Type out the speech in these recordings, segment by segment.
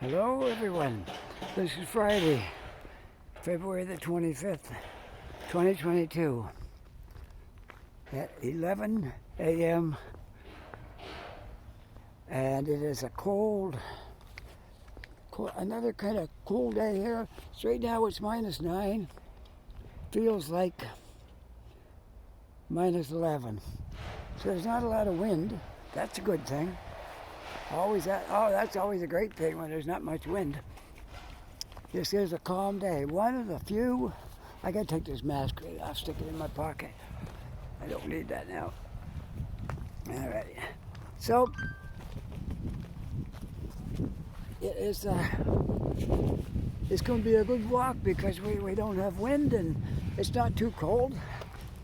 Hello everyone, this is Friday, February the 25th, 2022 at 11 a.m. and it is a cold, another kind of cold day here. So right now it's -9, feels like -11. So there's not a lot of wind, that's a good thing. That's always a great thing when there's not much wind. This is a calm day. One of the few. I gotta take this mask right off, stick it in my pocket. I don't need that now. All right. So it's going to be a good walk because we don't have wind and it's not too cold.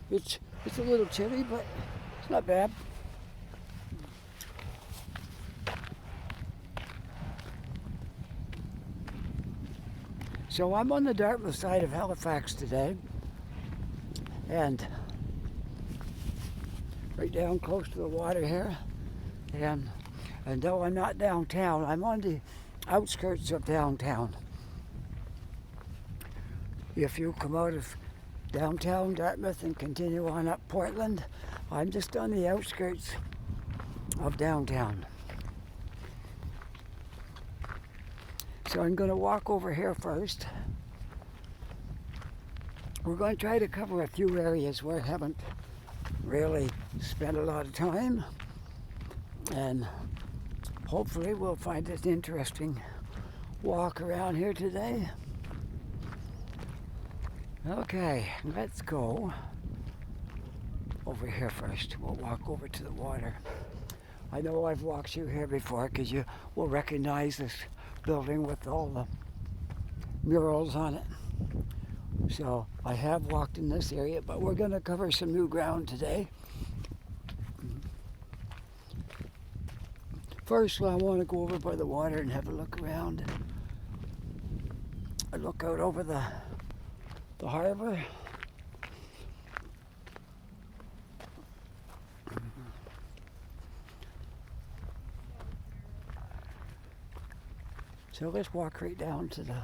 It's a little chilly, but it's not bad. So I'm on the Dartmouth side of Halifax today, and right down close to the water here. And though I'm not downtown, I'm on the outskirts of downtown. If you come out of downtown Dartmouth and continue on up Portland, I'm just on the outskirts of downtown. So I'm going to walk over here first. We're going to try to cover a few areas where I haven't really spent a lot of time. And hopefully we'll find it an interesting walk around here today. Okay, let's go over here first. We'll walk over to the water. I know I've walked through here before because you will recognize this building with all the murals on it. So I have walked in this area, but we're going to cover some new ground today. First, I want to go over by the water and have a look around. I look out over the harbor. So let's walk right down to the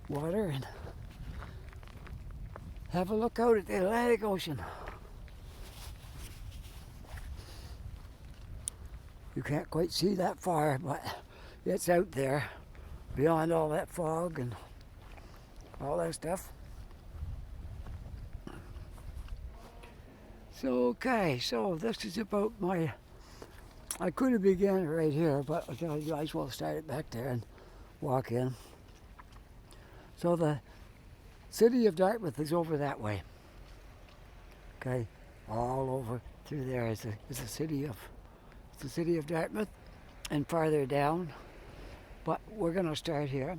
water and have a look out at the Atlantic Ocean. You can't quite see that far, but it's out there beyond all that fog and all that stuff. So this is about I could have begun right here, but I might as well start it back there and walk in. So the city of Dartmouth is over that way. Okay, all over through there is the city of Dartmouth, and farther down. But we're going to start here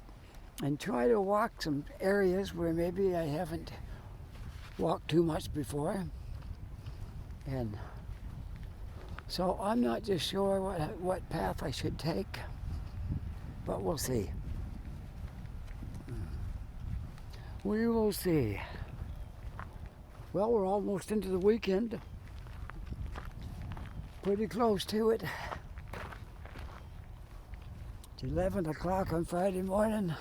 and try to walk some areas where maybe I haven't walked too much before. And so I'm not just sure what path I should take, but we'll see. We will see. Well, we're almost into the weekend. Pretty close to it. It's 11 o'clock on Friday morning.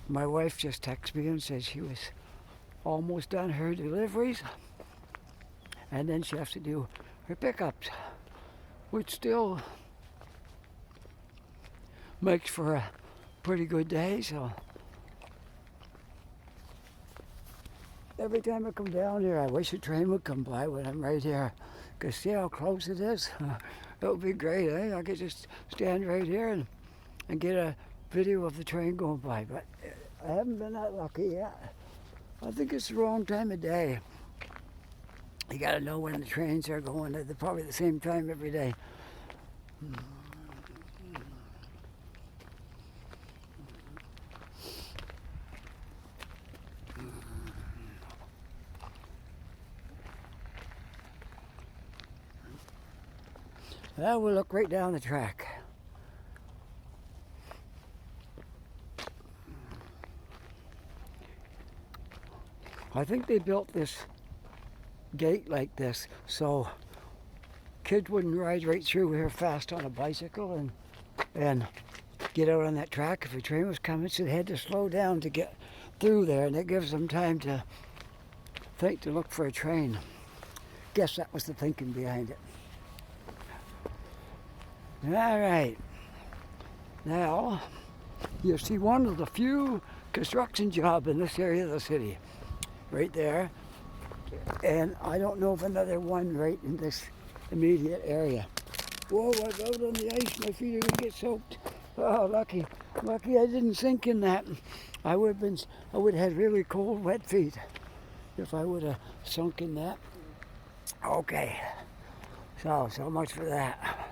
My wife just texted me and said she was almost done her deliveries. And then she has to do her pickups, which still makes for a pretty good day. So every time I come down here, I wish a train would come by when I'm right here. Because see how close it is? It would be great, eh? I could just stand right here and get a video of the train going by. But I haven't been that lucky yet. I think it's the wrong time of day. You gotta know when the trains are going. They're probably the same time every day. Well, we'll look right down the track. I think they built this gate like this so kids wouldn't ride right through here fast on a bicycle and get out on that track if a train was coming, so they had to slow down to get through there, and it gives them time to think to look for a train. Guess that was the thinking behind it. All right. Now, you see one of the few construction jobs in this area of the city, right there. And I don't know of another one right in this immediate area. Whoa, I was out on the ice, my feet are gonna get soaked. Oh, lucky I didn't sink in that. I would have had really cold, wet feet if I would have sunk in that. Okay, so much for that.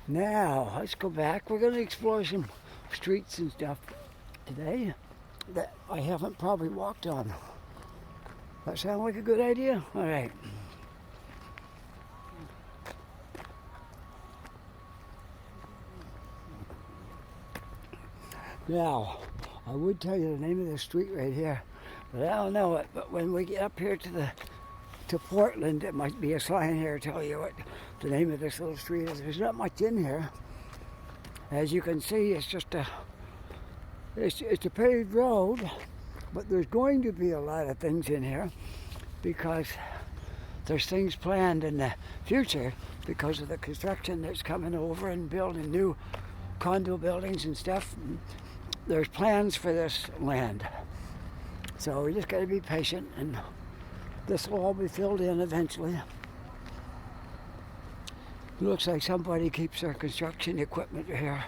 Now, let's go back. We're gonna explore some streets and stuff today that I haven't probably walked on. That sound like a good idea? All right. Now, I would tell you the name of the street right here, but I don't know it. But when we get up here to Portland, it might be a sign here to tell you what the name of this little street is. There's not much in here. As you can see, it's just it's a paved road, but there's going to be a lot of things in here because there's things planned in the future because of the construction that's coming over and building new condo buildings and stuff. There's plans for this land. So we just got to be patient, and this will all be filled in eventually. It looks like somebody keeps their construction equipment here.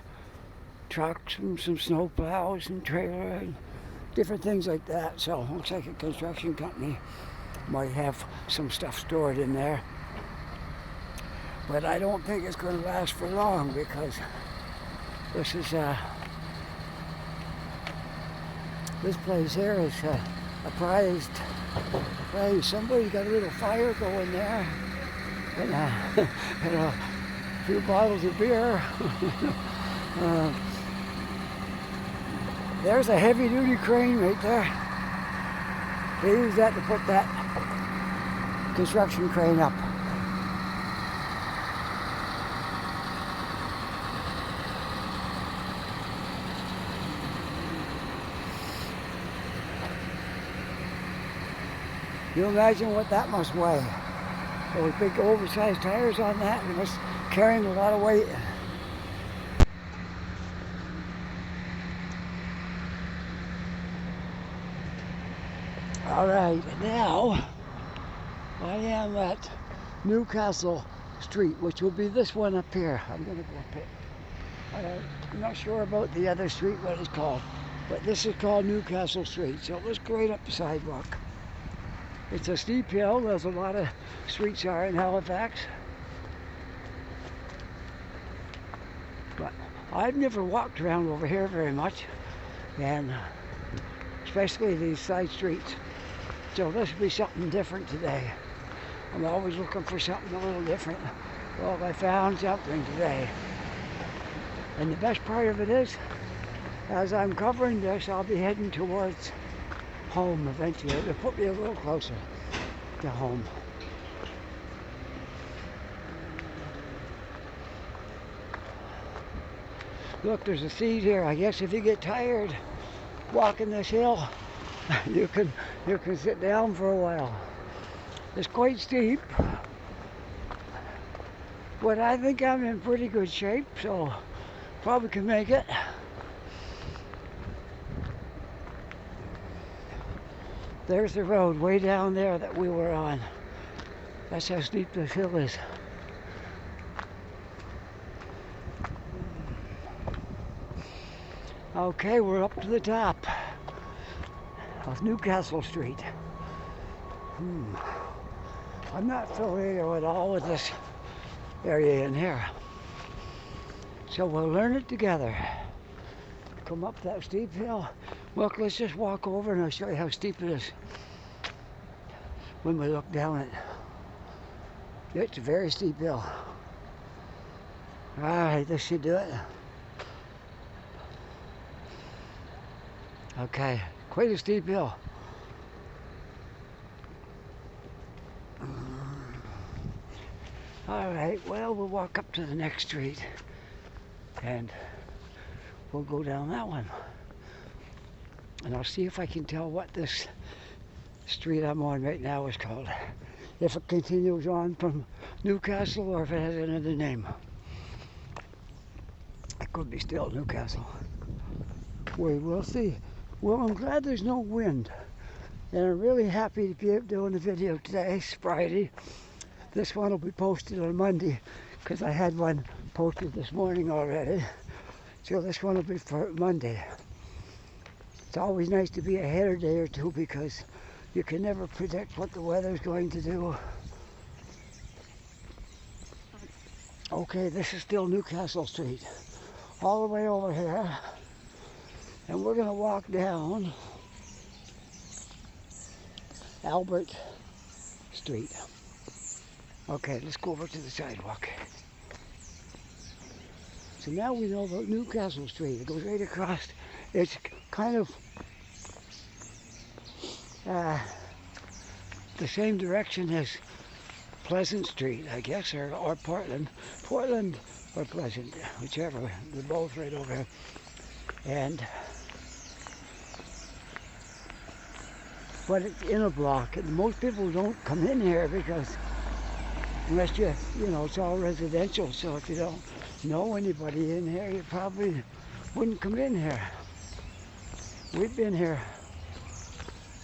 Trucks and some snow plows and trailer and different things like that. So it looks like a construction company might have some stuff stored in there. But I don't think it's going to last for long because this is this place here is a prized place. Somebody's got a little fire going there, and a few bottles of beer. There's a heavy-duty crane right there. They use that to put that construction crane up. You imagine what that must weigh. Those big oversized tires on that, it must carrying a lot of weight. All right, now I am at Newcastle Street, which will be this one up here. I'm going to go up it. I'm not sure about the other street, what it's called, but this is called Newcastle Street. So let's go right up the sidewalk. It's a steep hill, as a lot of streets are in Halifax. But I've never walked around over here very much, and especially these side streets. So this will be something different today. I'm always looking for something a little different. Well, I found something today. And the best part of it is, as I'm covering this, I'll be heading towards home eventually. It'll put me a little closer to home. Look, there's a seat here. I guess if you get tired walking this hill, you can sit down for a while. It's quite steep, but I think I'm in pretty good shape, so probably can make it. There's the road way down there that we were on. That's how steep this hill is. Okay, we're up to the top of Newcastle Street. I'm not familiar at all with this area in here. So we'll learn it together. Come up that steep hill. Look, let's just walk over and I'll show you how steep it is when we look down it. It's a very steep hill. Alright, this should do it. Okay, quite a steep hill. Alright, well, we'll walk up to the next street and we'll go down that one. And I'll see if I can tell what this street I'm on right now is called. If it continues on from Newcastle or if it has another name. It could be still Newcastle. We will see. Well, I'm glad there's no wind. And I'm really happy to be doing the video today. It's Friday. This one will be posted on Monday because I had one posted this morning already. So this one will be for Monday. It's always nice to be ahead a day or two because you can never predict what the weather's going to do. Okay, this is still Newcastle Street. All the way over here. And we're going to walk down Albert Street. Okay, let's go over to the sidewalk. So now we know about Newcastle Street. It goes right across. It's kind of the same direction as Pleasant Street, I guess, or Portland. Portland or Pleasant, whichever. They're both right over here. And but it's in a block, and most people don't come in here because unless you know, it's all residential, so if you don't know anybody in here, you probably wouldn't come in here. We've been here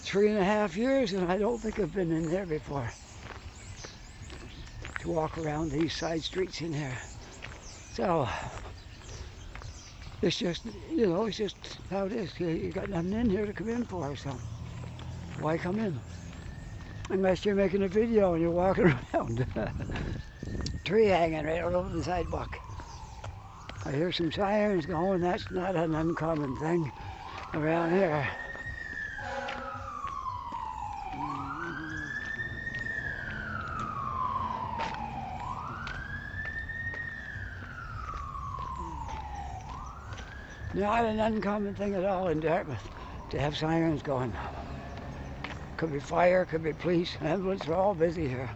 3.5 years, and I don't think I've been in there before to walk around these side streets in here. So it's just, you know, it's just how it is. You got nothing in here to come in for, so why come in? Unless you're making a video and you're walking around. Tree hanging right over the sidewalk. I hear some sirens going. That's not an uncommon thing around here. Not an uncommon thing at all in Dartmouth to have sirens going. Could be fire, could be police, ambulance, they're all busy here.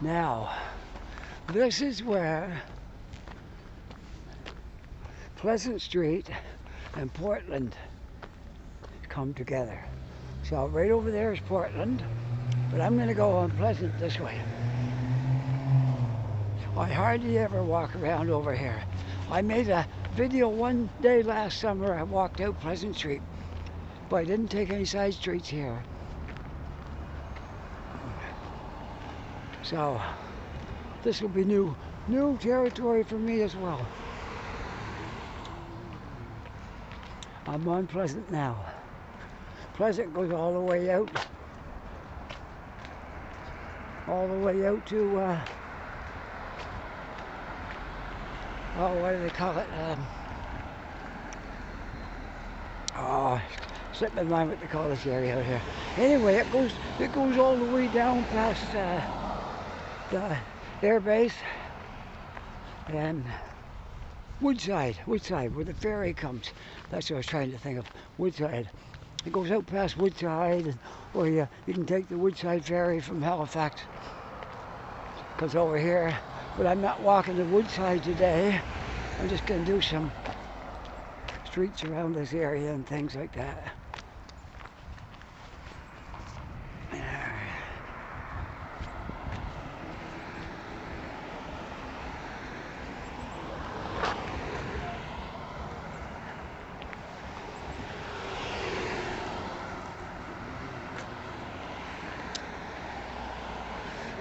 Now, this is where Pleasant Street and Portland come together. So right over there is Portland, but I'm going to go on Pleasant this way. I hardly ever walk around over here. I made a video one day last summer. I walked out Pleasant Street, but I didn't take any side streets here. So this will be new territory for me as well. I'm on Pleasant now. Pleasant goes all the way out to oh, what do they call it? Oh, slipped my mind what they call this area out here. Anyway, it goes all the way down past the air base and Woodside, where the ferry comes. That's what I was trying to think of, Woodside. It goes out past Woodside, or you can take the Woodside ferry from Halifax. Comes over here, but I'm not walking the Woodside today. I'm just going to do some streets around this area and things like that.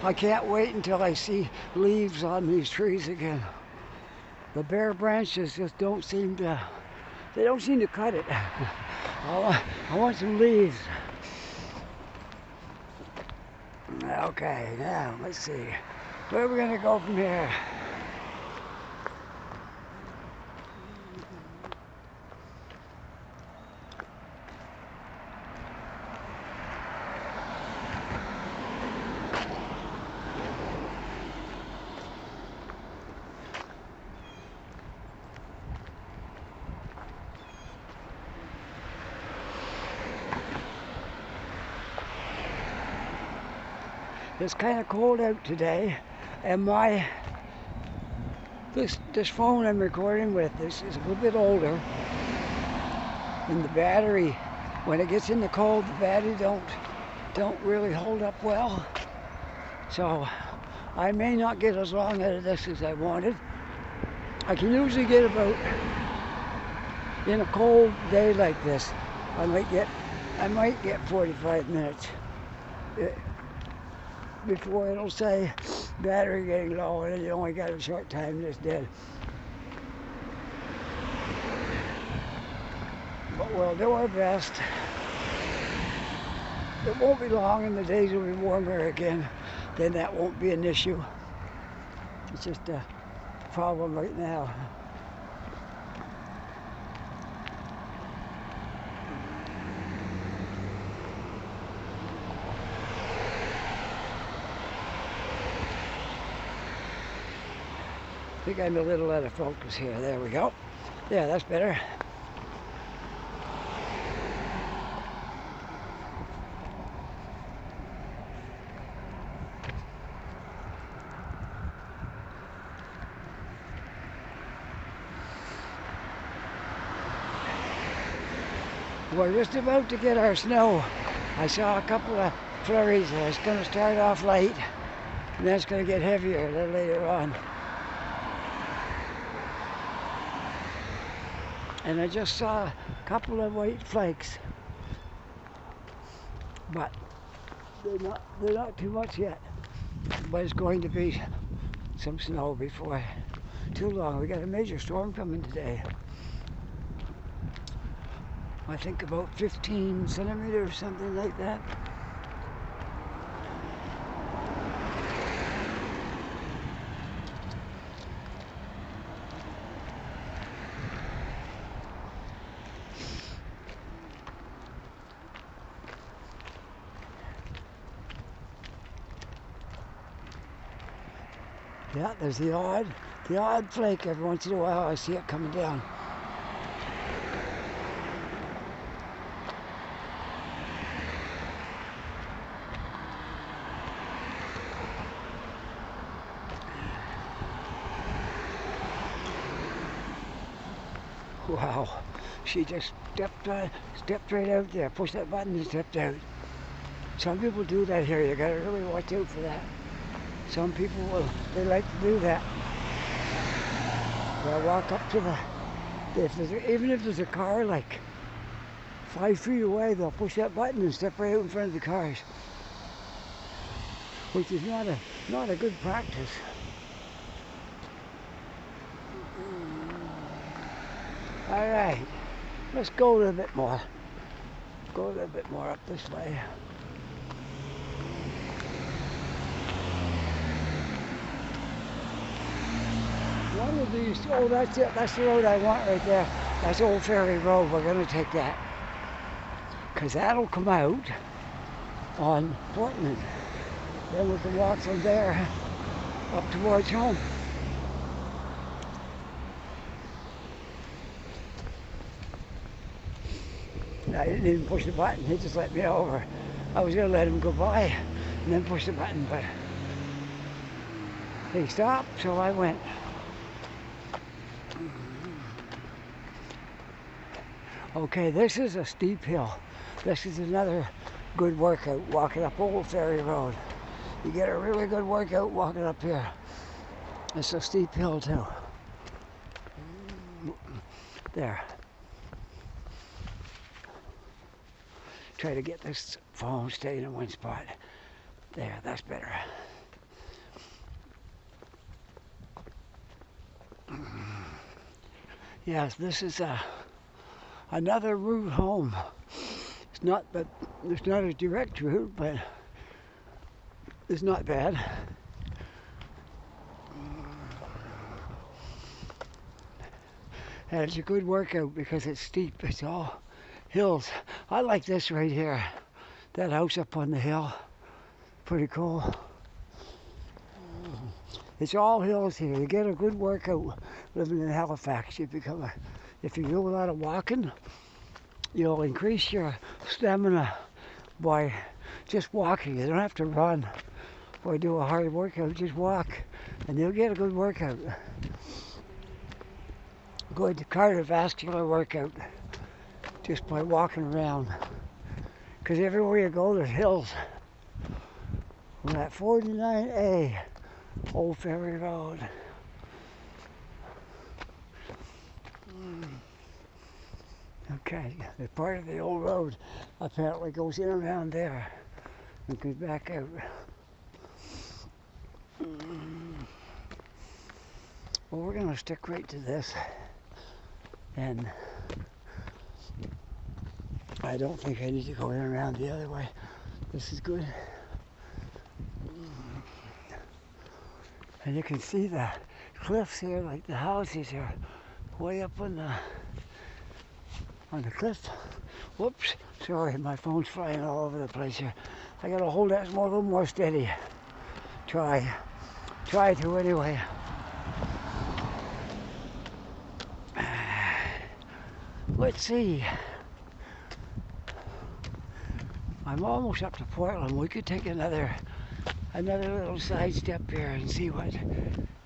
I can't wait until I see leaves on these trees again. The bare branches just don't seem to cut it. I want some leaves. Okay, now let's see. Where are we going to go from here? It's kind of cold out today, and this phone I'm recording with is a little bit older, and the battery, when it gets in the cold, the battery don't really hold up well. So I may not get as long out of this as I wanted. I can usually get about, in a cold day like this, I might get 45 minutes. Before it'll say battery getting low and you only got a short time and it's dead. But we'll do our best. It won't be long and the days will be warmer again. Then that won't be an issue. It's just a problem right now. I think I'm a little out of focus here. There we go. Yeah, that's better. We're just about to get our snow. I saw a couple of flurries. It's going to start off light, and then it's going to get heavier a little later on. And I just saw a couple of white flakes, but they're not too much yet. But it's going to be some snow before too long. We got a major storm coming today. I think about 15 centimeters, something like that. Yeah, there's the odd flake every once in a while. I see it coming down. Wow, she just stepped right out there, pushed that button and stepped out. Some people do that here. You gotta really watch out for that. Some people they like to do that. They'll walk up to even if there's a car like 5 feet away, they'll push that button and step right out in front of the cars, which is not a good practice. All right, let's go a little bit more. Go a little bit more up this way. One of these, oh, that's it. That's the road I want right there. That's Old Ferry Road. We're going to take that, because that'll come out on Portland. Then we can walk from there up towards home. I didn't even push the button. He just let me over. I was going to let him go by and then push the button, but he stopped, so I went. Okay, this is a steep hill. This is another good workout, walking up Old Ferry Road. You get a really good workout walking up here. It's a steep hill too. There. Try to get this phone staying in one spot. There, that's better. Yes, this is another route home. It's not a direct route, but it's not bad. And it's a good workout because it's steep. It's all hills. I like this right here. That house up on the hill. Pretty cool. It's all hills here. You get a good workout living in Halifax. If you do a lot of walking, you'll increase your stamina by just walking. You don't have to run or do a hard workout. Just walk and you'll get a good workout. Good cardiovascular workout just by walking around. Because everywhere you go, there's hills. We're at 49A, Old Ferry Road. Okay, the part of the old road apparently goes in around there and goes back out. Well, we're going to stick right to this, and I don't think I need to go in around the other way. This is good. And you can see the cliffs here, like the houses are way up on the cliff. Whoops, sorry, my phone's flying all over the place here. I gotta hold that a little more steady. Try to anyway. Let's see. I'm almost up to Portland. We could take another little side step here and see what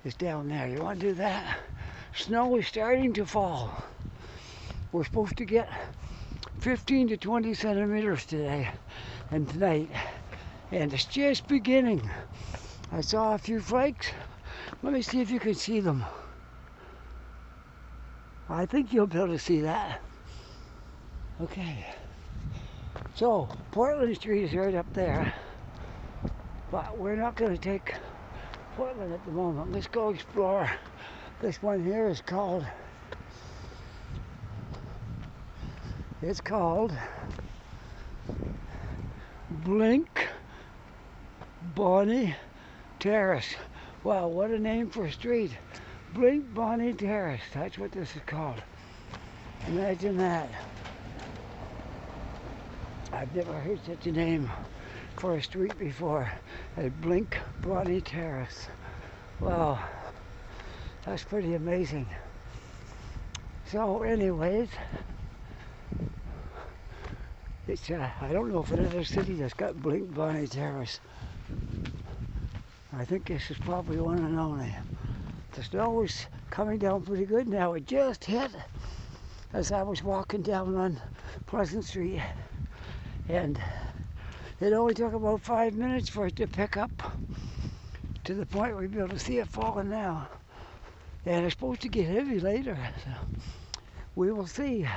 is down there. You want to do that? Snow is starting to fall. We're supposed to get 15 to 20 centimeters today and tonight, and it's just beginning. I saw a few flakes. Let me see if you can see them. I think you'll be able to see that. Okay. So, Portland Street is right up there, but we're not going to take Portland at the moment. Let's go explore. This one here is called, Blink Bonnie Terrace. Wow, what a name for a street. Blink Bonnie Terrace, that's what this is called. Imagine that. I've never heard such a name for a street before. Blink Bonnie Terrace. Wow, that's pretty amazing. So anyways, it's I don't know if another city that's got Blink Bonnie Terrace. I think this is probably one and only. The snow is coming down pretty good now. It just hit as I was walking down on Pleasant Street, and it only took about 5 minutes for it to pick up to the point where you'll be able to see it falling now. And it's supposed to get heavy later, so we will see.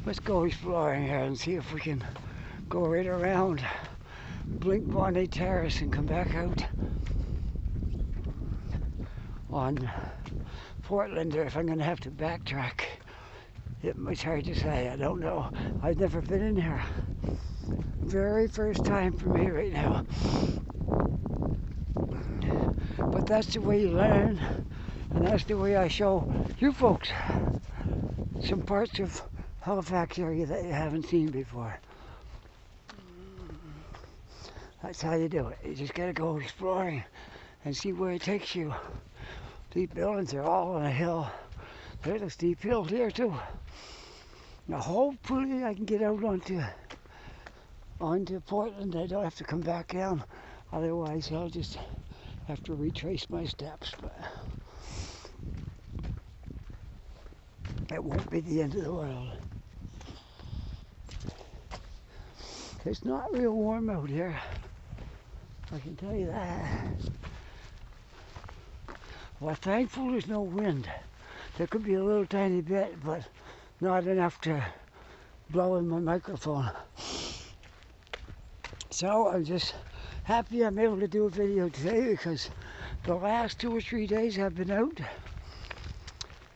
Let's go exploring here and see if we can go right around Blink Bonnie Terrace and come back out on Portland, or if I'm going to have to backtrack. It's hard to say. I don't know. I've never been in here. Very first time for me right now. But that's the way you learn, and that's the way I show you folks some parts of Halifax area that you haven't seen before. That's how you do it. You just gotta go exploring and see where it takes you. These buildings are all on a hill. There's a steep hill here too. Now hopefully I can get out onto Portland. I don't have to come back down. Otherwise I'll just have to retrace my steps. But it won't be the end of the world. It's not real warm out here. I can tell you that. Well, thankful there's no wind. There could be a little tiny bit, but not enough to blow in my microphone. So I'm just happy I'm able to do a video today, because the last 2 or 3 days I've been out.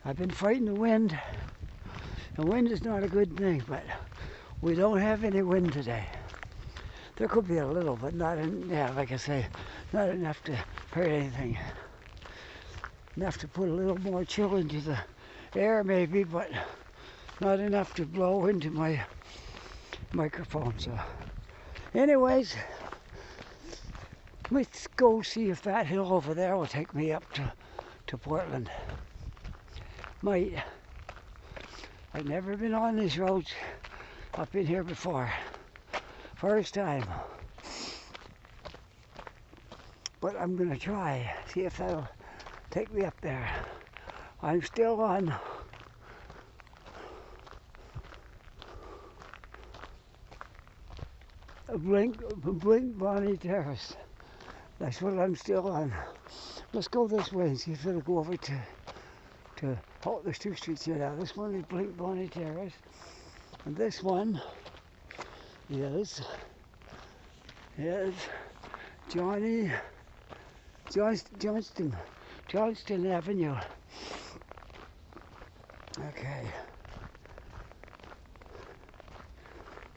I've been fighting the wind. The wind is not a good thing, but we don't have any wind today. There could be a little, but not like I say, not enough to hurt anything. enough to put a little more chill into the air maybe, but not enough to blow into my microphone. So anyways, let's go see if that hill over there will take me up to Portland. I've never been on these roads up in here before. First time. But I'm gonna try, see if that'll take me up there. I'm still on a Blink Bonnie Terrace. That's what I'm still on. Let's go this way and see if it'll go over to oh, there's two streets here now. This one is Blink Bonnie Terrace, and this one is Johnston Avenue. Okay.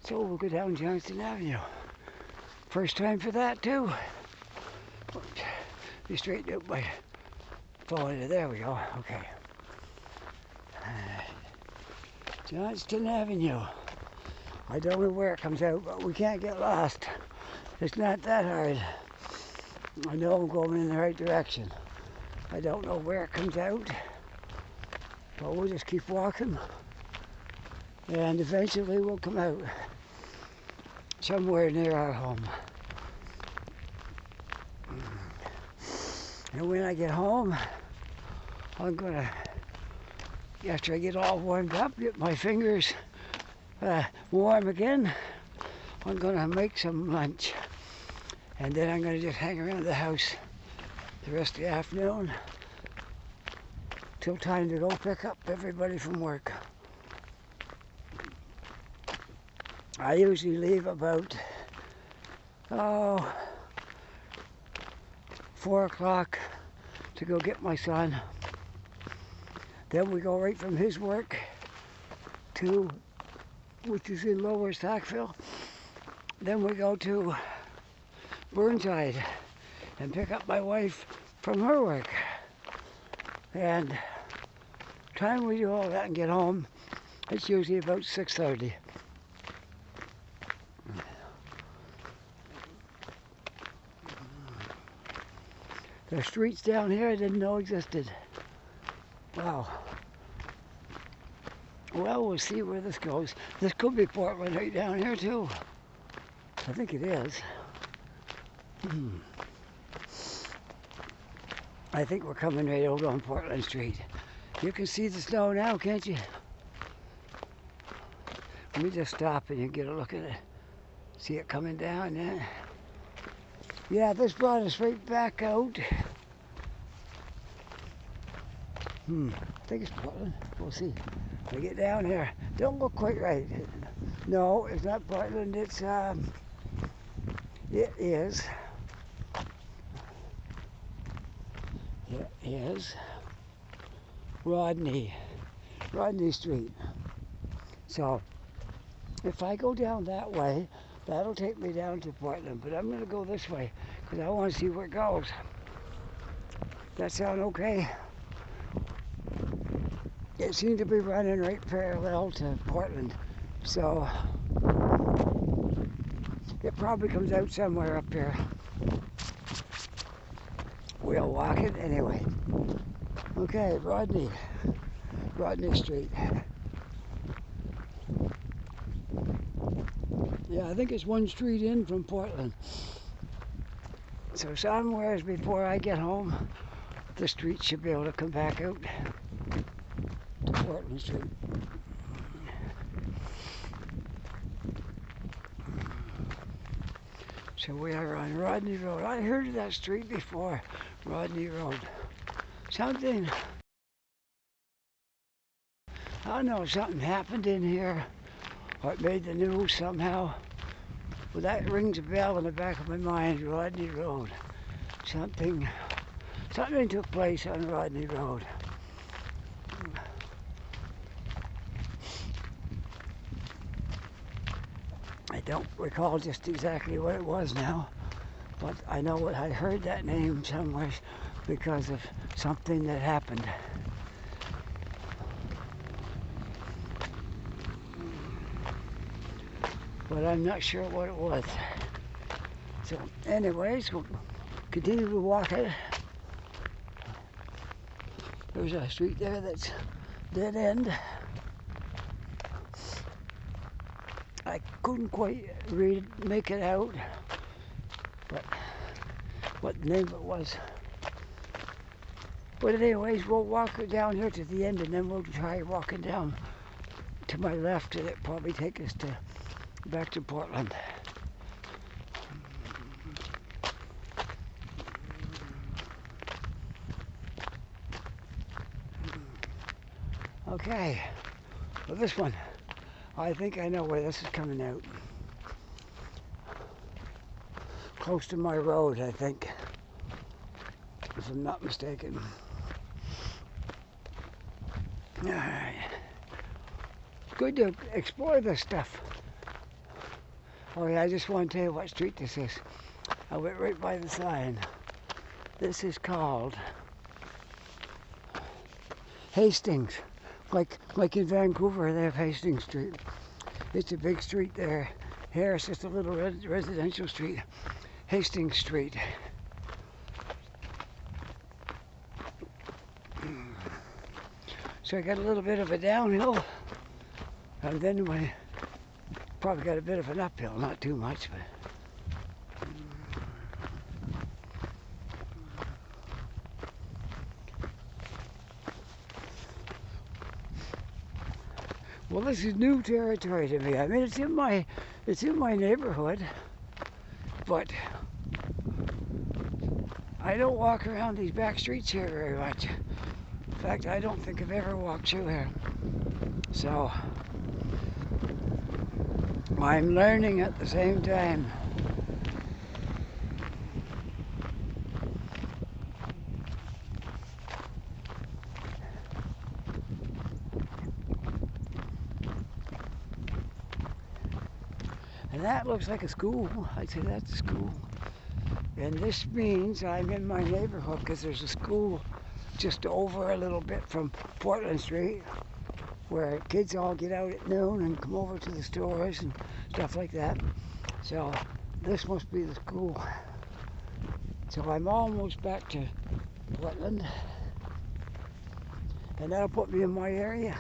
So we'll go down Johnston Avenue. First time for that too. Be straighten out my phone. There we go. Okay. Johnston Avenue. I don't know where it comes out, but we can't get lost. It's not that hard. I know I'm going in the right direction. I don't know where it comes out, but we'll just keep walking, and eventually we'll come out somewhere near our home. And when I get home, I'm gonna, after I get all warmed up, get my fingers warm again, I'm gonna make some lunch. And then I'm gonna just hang around the house the rest of the afternoon till time to go pick up everybody from work. I usually leave about 4 o'clock to go get my son. Then we go right from his work to, which is in Lower Sackville. Then we go to Burnside and pick up my wife from her work. And time we do all that and get home, it's usually about 6:30. The streets down here I didn't know existed. Wow. Well, we'll see where this goes. This could be Portland right down here too. I think it is. I think we're coming right out on Portland Street. You can see the snow now, can't you? Let me just stop and you get a look at it. See it coming down, yeah? Yeah, this brought us right back out. I think it's Portland. We'll see. When we get down here, don't look quite right. No, it's not Portland. It is. It is Rodney Street. So if I go down that way, that'll take me down to Portland. But I'm going to go this way because I want to see where it goes. That sound okay? It seemed to be running right parallel to Portland, so it probably comes out somewhere up here. We'll walk it anyway. Okay, Rodney Street. Yeah, I think it's one street in from Portland. So somewheres before I get home, the street should be able to come back out to Portland Street. So we are on Rodney Road. I heard of that street before, Rodney Road. Something, I don't know, something happened in here, or it made the news somehow. Well, that rings a bell in the back of my mind, Rodney Road. Something took place on Rodney Road. I don't recall just exactly what it was now, but I know I heard that name somewhere because of something that happened. But I'm not sure what it was. So anyways, we'll continue to walk it. There's a street there that's dead end. I couldn't quite make it out, but what the name of it was. But anyways, we'll walk down here to the end, and then we'll try walking down to my left, and it'll probably take us back to Portland. Okay, well this one, I think I know where this is coming out. Close to my road, I think, if I'm not mistaken. Alright. It's good to explore this stuff. Oh yeah, I just want to tell you what street this is. I went right by the sign. This is called Hastings. Like in Vancouver, they have Hastings Street. It's a big street there. Here it's just a little residential street. Hastings Street. So I got a little bit of a downhill, and then we probably got a bit of an uphill, not too much, but. Well, this is new territory to me. I mean, it's in my neighborhood, but I don't walk around these back streets here very much. In fact, I don't think I've ever walked through here. So I'm learning at the same time. And that looks like a school. I'd say that's a school. And this means I'm in my neighborhood because there's a school just over a little bit from Portland Street where kids all get out at noon and come over to the stores and stuff like that. So this must be the school. So I'm almost back to Portland. And that'll put me in my area.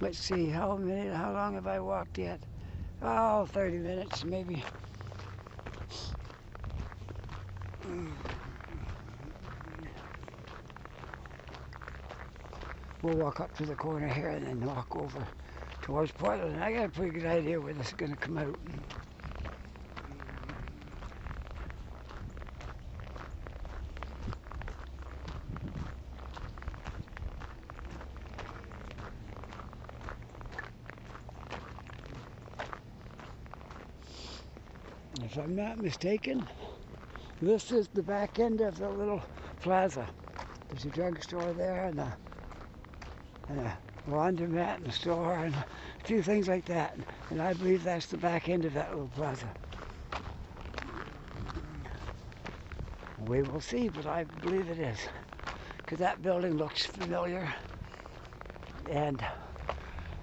Let's see, how long have I walked yet? Oh, 30 minutes maybe. We'll walk up to the corner here and then walk over towards Portland. I got a pretty good idea where this is going to come out. If I'm not mistaken, this is the back end of the little plaza. There's a drugstore there and a laundromat and a store and a few things like that. And I believe that's the back end of that little plaza. We will see, but I believe it is. Because that building looks familiar. And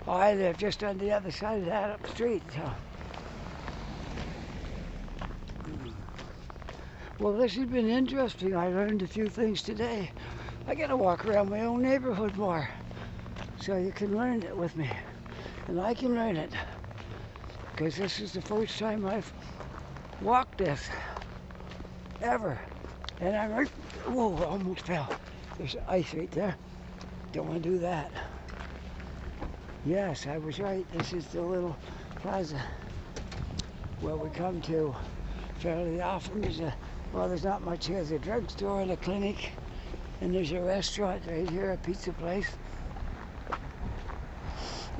I live just on the other side of that up the street. So. Well, this has been interesting. I learned a few things today. I gotta walk around my own neighborhood more. So you can learn it with me. And I can learn it. Because this is the first time I've walked this. Ever. And I'm right, whoa, I almost fell. There's ice right there. Don't want to do that. Yes, I was right. This is the little plaza where we come to fairly often. There's not much here. There's a drugstore and a clinic. And there's a restaurant right here, a pizza place.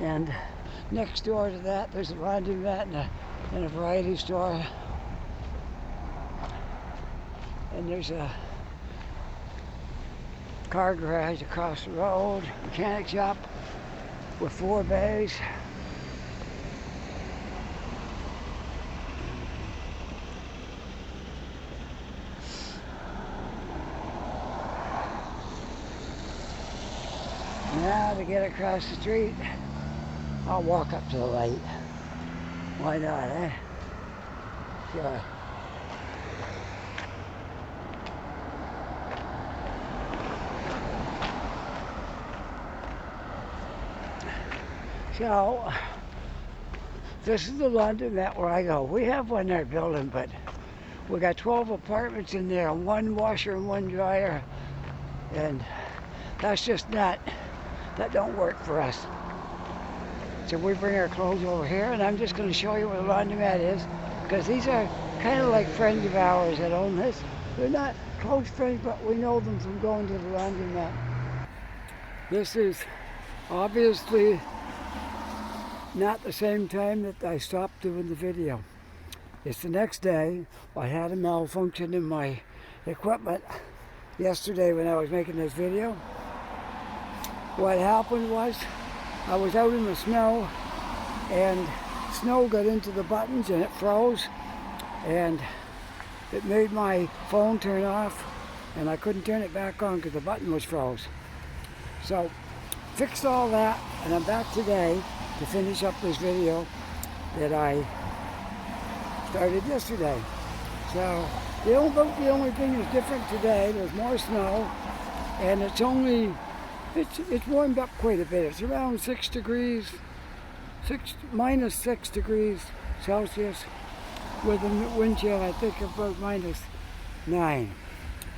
And next door to that, there's a laundromat and a variety store. And there's a car garage across the road, mechanic shop with 4 bays. Now to get across the street, I'll walk up to the light. Why not, eh? Sure. So, this is the laundromat where I go. We have one in our building, but we got 12 apartments in there, one washer and one dryer, and that's just not, that don't work for us. So we bring our clothes over here, and I'm just going to show you where the laundromat is, because these are kind of like friends of ours that own this. They're not close friends, but we know them from going to the laundromat. This is obviously not the same time that I stopped doing the video. It's the next day. I had a malfunction in my equipment yesterday when I was making this video. What happened was I was out in the snow and snow got into the buttons and it froze and it made my phone turn off and I couldn't turn it back on because the button was froze. So fixed all that and I'm back today to finish up this video that I started yesterday. So the only thing that's different today, there's more snow and it's warmed up quite a bit. It's around 6 degrees, minus 6 degrees Celsius with a wind chill I think about -9.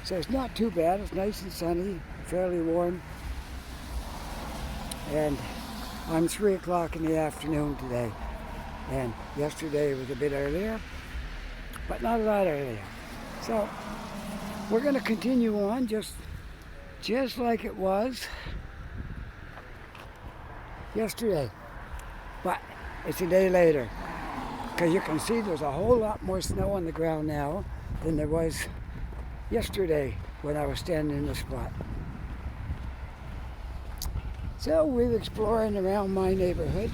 So it's not too bad, it's nice and sunny, fairly warm. And I'm 3 o'clock in the afternoon today. And yesterday was a bit earlier, but not a lot earlier. So we're going to continue on just like it was yesterday, but it's a day later because you can see there's a whole lot more snow on the ground now than there was yesterday when I was standing in the spot. So we're exploring around my neighborhood,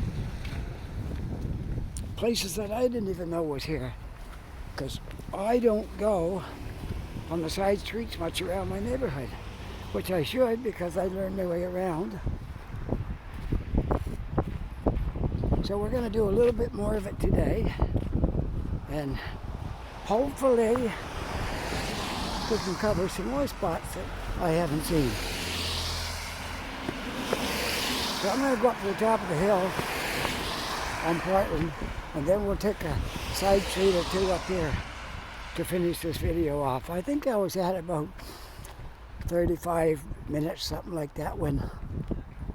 places that I didn't even know was here, because I don't go on the side streets much around my neighborhood, which I should because I learned my way around. So we're going to do a little bit more of it today, and hopefully we can cover some more spots that I haven't seen. So I'm going to go up to the top of the hill on Portland, and then we'll take a side street or two up here to finish this video off. I think I was at about 35 minutes, something like that, when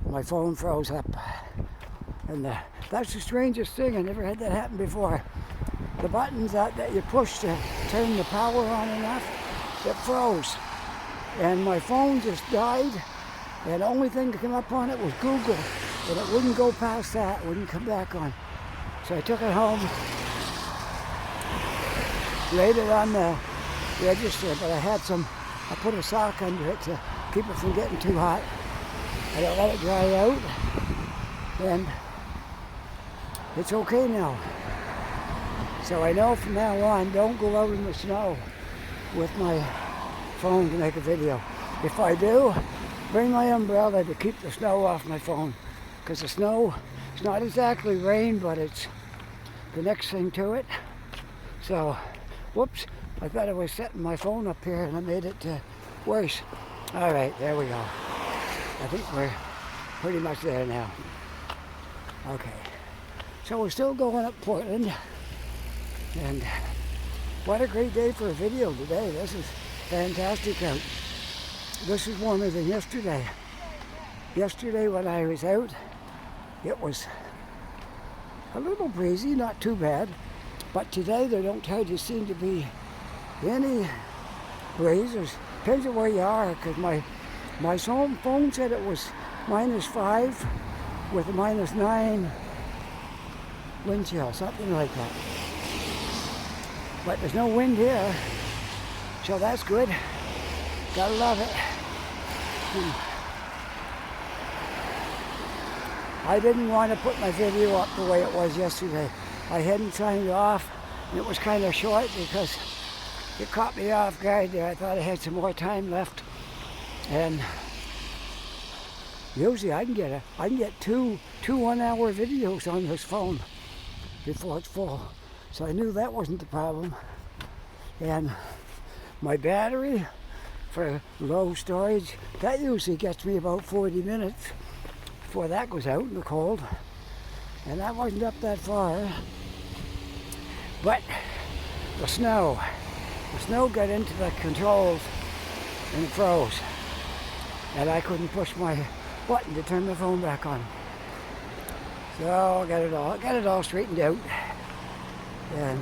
my phone froze up. And that's the strangest thing. I never had that happen before. The buttons that you push to turn the power on and off, it froze. And my phone just died. And the only thing to come up on it was Google. And it wouldn't go past that, it wouldn't come back on. So I took it home, laid it on the register, but I put a sock under it to keep it from getting too hot. And I let it dry out. And it's okay now. So I know from now on, don't go out in the snow with my phone to make a video. If I do, bring my umbrella to keep the snow off my phone. Because the snow, it's not exactly rain, but it's the next thing to it. So, whoops, I thought I was setting my phone up here and I made it worse. All right, there we go. I think we're pretty much there now. Okay, so we're still going up Portland, and what a great day for a video today. This is fantastic out. This is warmer than yesterday. Yesterday when I was out, it was a little breezy, not too bad, but today there don't hardly seem to be any breeze. It depends on where you are, because my phone said it was -5 with a -9 wind chill, something like that. But there's no wind here, so that's good. Gotta love it. I didn't want to put my video up the way it was yesterday. I hadn't signed off, and it was kind of short because it caught me off guard there. I thought I had some more time left, and Usually I can get two 1-hour videos on this phone before it's full. So I knew that wasn't the problem. And my battery for low storage, that usually gets me about 40 minutes before that goes out in the cold. And that wasn't up that far. But the snow got into the controls and it froze. And I couldn't push my button to turn the phone back on. So I got it all straightened out. And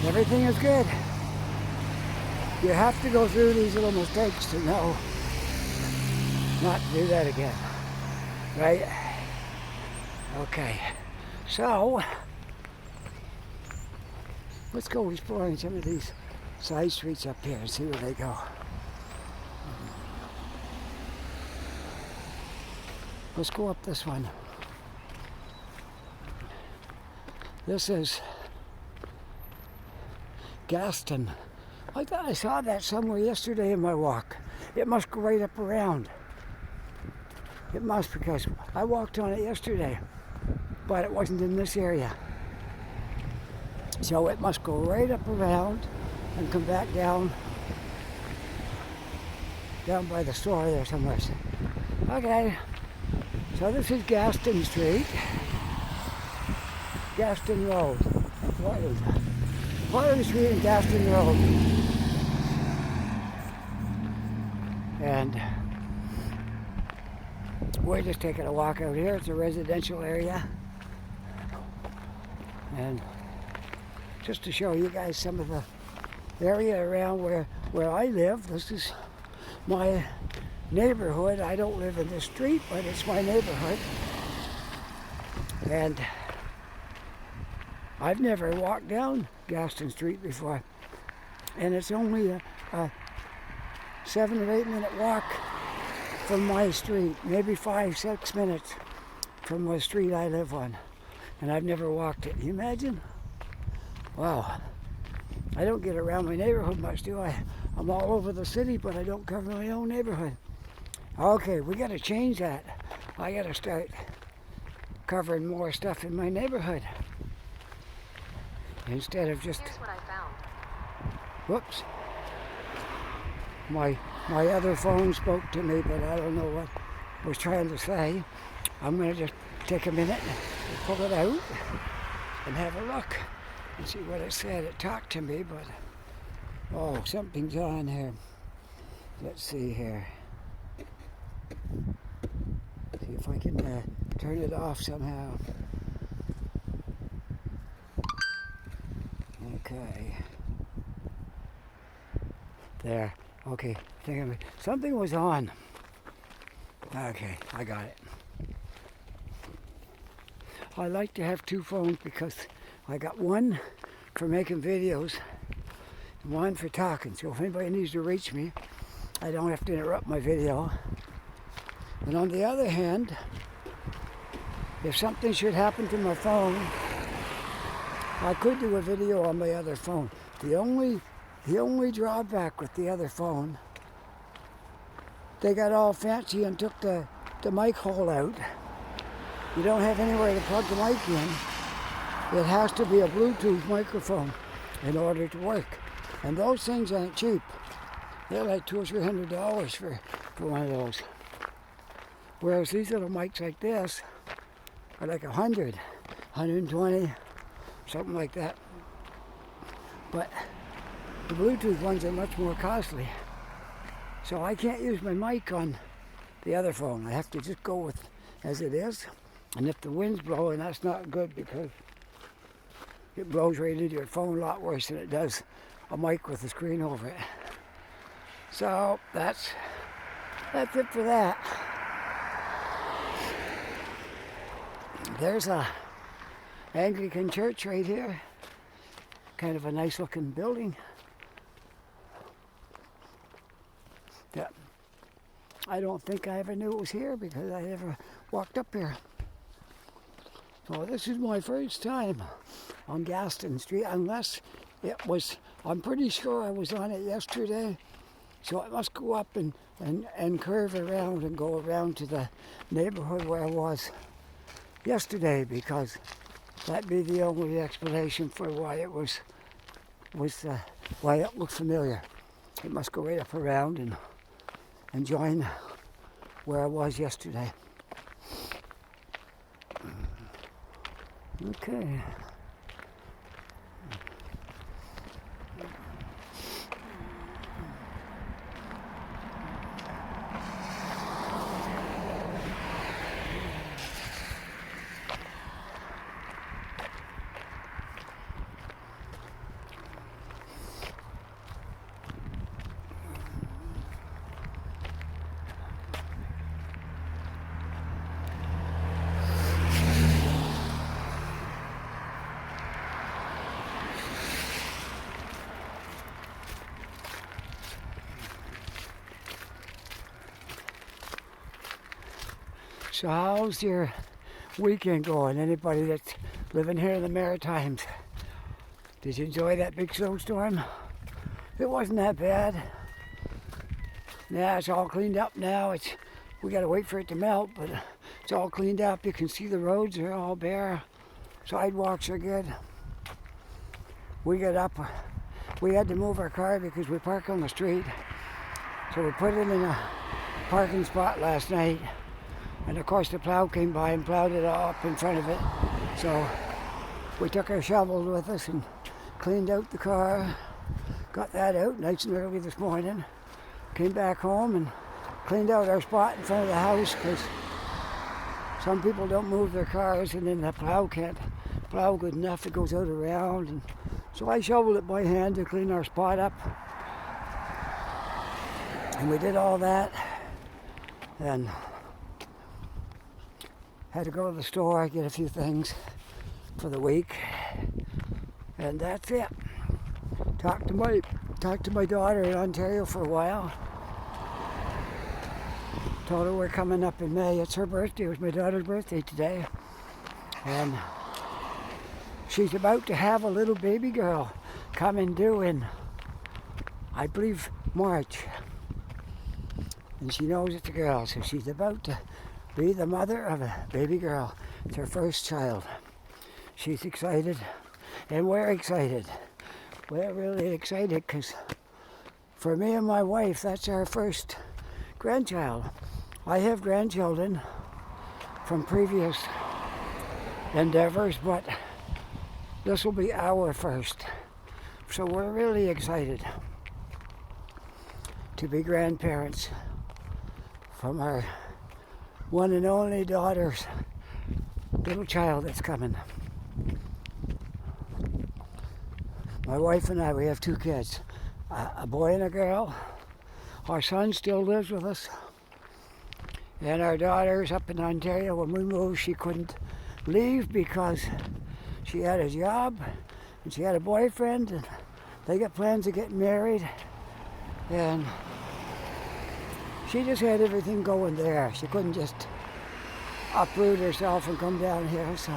everything is good. You have to go through these little mistakes to know not to do that again. Right? Okay. So, let's go exploring some of these side streets up here and see where they go. Let's go up this one. This is Gaston. I thought I saw that somewhere yesterday in my walk. It must go right up around. It must, because I walked on it yesterday, but it wasn't in this area. So it must go right up around and come back down by the store there somewhere. Okay, so this is Gaston Street. Gaston Road. What is that? Water Street and Gaston Road. And we're just taking a walk out here. It's a residential area. And just to show you guys some of the area around where I live. This is my neighborhood. I don't live in the street, but it's my neighborhood. And I've never walked down Gaston Street before. And it's only a 7 or 8 minute walk from my street. Maybe 5-6 minutes from the street I live on. And I've never walked it. Can you imagine? Wow. I don't get around my neighborhood much, do I? I'm all over the city, but I don't cover my own neighborhood. Okay, we got to change that. I got to start covering more stuff in my neighborhood. Instead of just... Here's what I found. Whoops. My other phone spoke to me, but I don't know what it was trying to say. I'm going to just take a minute and pull it out and have a look and see what it said. It talked to me, but oh, something's on here. Let's see here. See if I can turn it off somehow. Okay. There. Okay. Something was on. Okay, I got it. I like to have two phones because I got one for making videos and one for talking. So if anybody needs to reach me, I don't have to interrupt my video. And on the other hand, if something should happen to my phone, I could do a video on my other phone. The only drawback with the other phone, they got all fancy and took the mic hole out. You don't have anywhere to plug the mic in. It has to be a Bluetooth microphone in order to work. And those things ain't cheap. They're like $200 or $300 for one of those. Whereas these little mics like this are like 100, 120, something like that. But the Bluetooth ones are much more costly. So I can't use my mic on the other phone. I have to just go with as it is. And if the wind's blowing, that's not good because it blows right into your phone a lot worse than it does a mic with a screen over it. So that's it for that. There's a Anglican Church right here. Kind of a nice looking building. Yeah. I don't think I ever knew it was here because I never walked up here. So this is my first time on Gaston Street, unless it was, I'm pretty sure I was on it yesterday. So it must go up and curve around and go around to the neighborhood where I was yesterday, because that'd be the only explanation for why it was why it looked familiar. It must go right up around and join where I was yesterday. Okay. So how's your weekend going? Anybody that's living here in the Maritimes? Did you enjoy that big snowstorm? It wasn't that bad. Yeah, it's all cleaned up now. We gotta wait for it to melt, but it's all cleaned up. You can see the roads are all bare. Sidewalks are good. We got up. We had to move our car because we park on the street. So we put it in a parking spot last night. And of course the plow came by and plowed it all up in front of it. So we took our shovel with us and cleaned out the car. Got that out nice and early this morning. Came back home and cleaned out our spot in front of the house, because some people don't move their cars and then the plow can't plow good enough. It goes out around. And so I shoveled it by hand to clean our spot up. And we did all that. And had to go to the store, get a few things for the week, and that's it. Talked to my daughter in Ontario for a while. Told her we're coming up in May. It's her birthday. It was my daughter's birthday today, and she's about to have a little baby girl coming due in, I believe, March, and she knows it's a girl, so she's about to be the mother of a baby girl. It's her first child. She's excited, and we're excited. We're really excited because for me and my wife, that's our first grandchild. I have grandchildren from previous endeavors, but this will be our first. So we're really excited to be grandparents from our one and only daughter's little child that's coming. My wife and I, we have 2 kids, a boy and a girl. Our son still lives with us. And our daughter's up in Ontario. When we moved, she couldn't leave because she had a job and she had a boyfriend, and they got plans of getting married. And she just had everything going there. She couldn't just uproot herself and come down here, so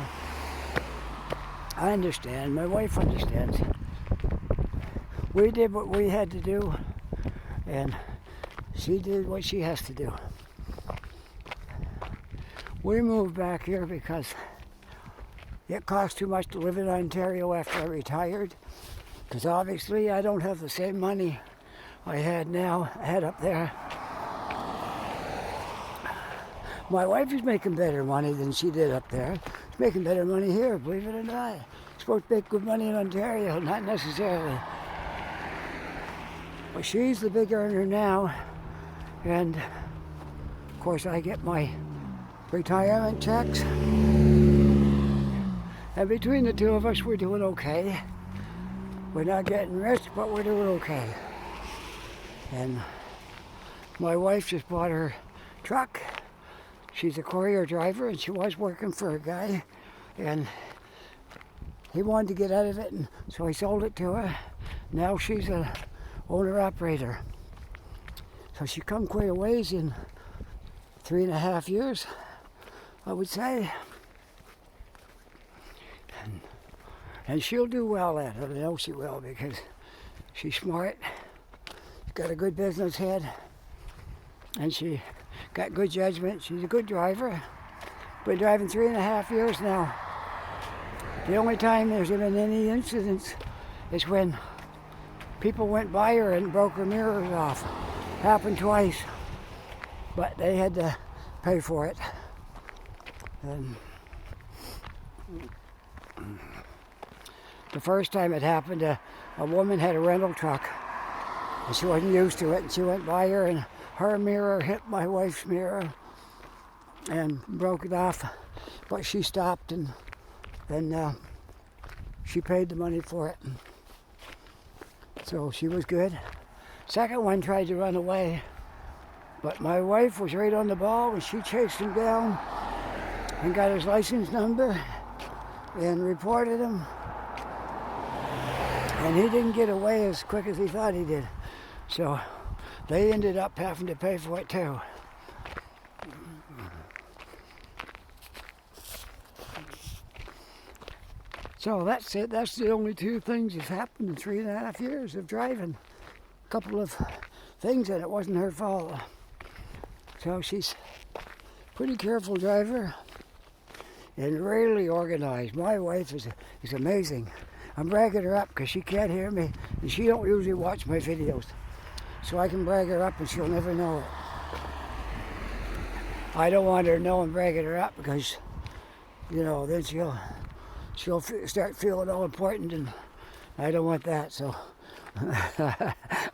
I understand. My wife understands. We did what we had to do, and she did what she has to do. We moved back here because it cost too much to live in Ontario after I retired, because obviously I don't have the same money I had up there. My wife is making better money than she did up there. She's making better money here, believe it or not. She's supposed to make good money in Ontario, not necessarily. But she's the big earner now, and of course I get my retirement checks. And between the two of us, we're doing okay. We're not getting rich, but we're doing okay. And my wife just bought her truck. She's a courier driver, and she was working for a guy, and he wanted to get out of it, and so I sold it to her. Now she's an owner-operator. So she come quite a ways in 3.5 years, I would say. And she'll do well at it. I know she will, because she's smart, got a good business head, and she got good judgment. She's a good driver. Been driving 3.5 years now. The only time there's been any incidents is when people went by her and broke her mirrors off. Happened twice, but they had to pay for it. And the first time it happened, a woman had a rental truck, and she wasn't used to it, and she went by her, and her mirror hit my wife's mirror and broke it off, but she stopped, and then she paid the money for it. So she was good. Second one tried to run away, but my wife was right on the ball, and she chased him down and got his license number and reported him. And he didn't get away as quick as he thought he did. So they ended up having to pay for it too. So that's it. That's the only two things that's happened in 3.5 years of driving. A couple of things, and it wasn't her fault. So she's a pretty careful driver and really organized. My wife is amazing. I'm bragging her up because she can't hear me, and she don't usually watch my videos. So I can brag her up and she'll never know it. I don't want her to know I'm bragging her up because, then she'll start feeling all important, and I don't want that, so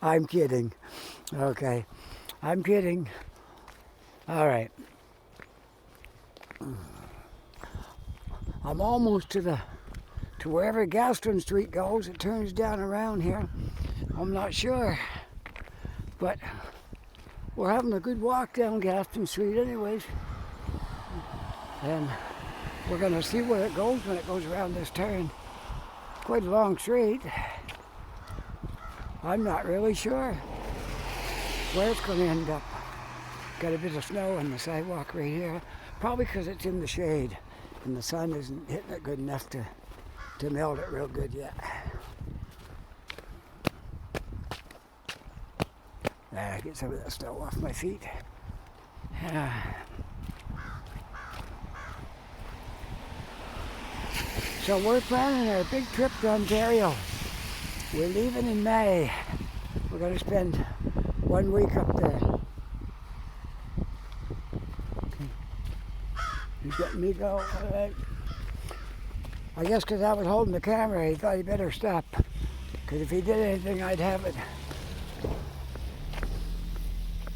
I'm kidding. Okay, I'm kidding. All right. I'm almost to wherever Hastings Street goes. It turns down around here. I'm not sure, but we're having a good walk down Hastings Street anyways. And we're going to see where it goes when it goes around this turn. Quite a long street. I'm not really sure where it's going to end up. Got a bit of snow on the sidewalk right here. Probably because it's in the shade and the sun isn't hitting it good enough to melt it real good yet. Get some of that snow off my feet. So we're planning our big trip to Ontario. We're leaving in May. We're going to spend 1 week up there. Okay. He's letting me go. All right. I guess because I was holding the camera, he thought he better stop. Because if he did anything, I'd have it.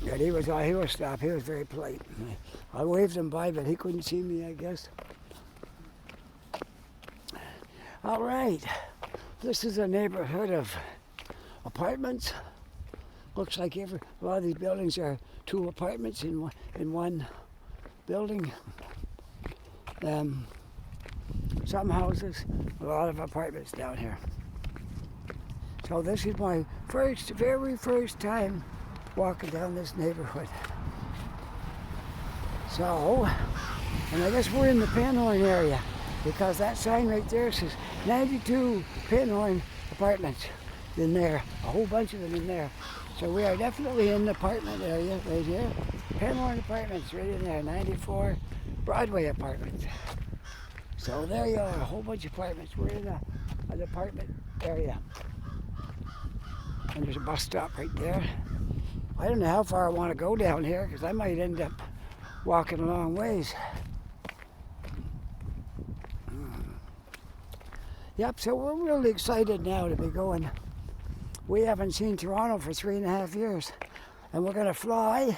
But he was stopped. He was very polite. I waved him by, but he couldn't see me, I guess. All right. This is a neighborhood of apartments. Looks like a lot of these buildings are 2 apartments in one building. Some houses, a lot of apartments down here. So this is my very first time walking down this neighborhood. So, and I guess we're in the Penhorn area because that sign right there says 92 Penhorn apartments in there, a whole bunch of them in there. So we are definitely in the apartment area right here. Penhorn apartments right in there, 94 Broadway apartments. So there you are, a whole bunch of apartments. We're in an apartment area. And there's a bus stop right there. I don't know how far I want to go down here because I might end up walking a long ways. Yep, so we're really excited now to be going. We haven't seen Toronto for 3.5 years, and we're going to fly.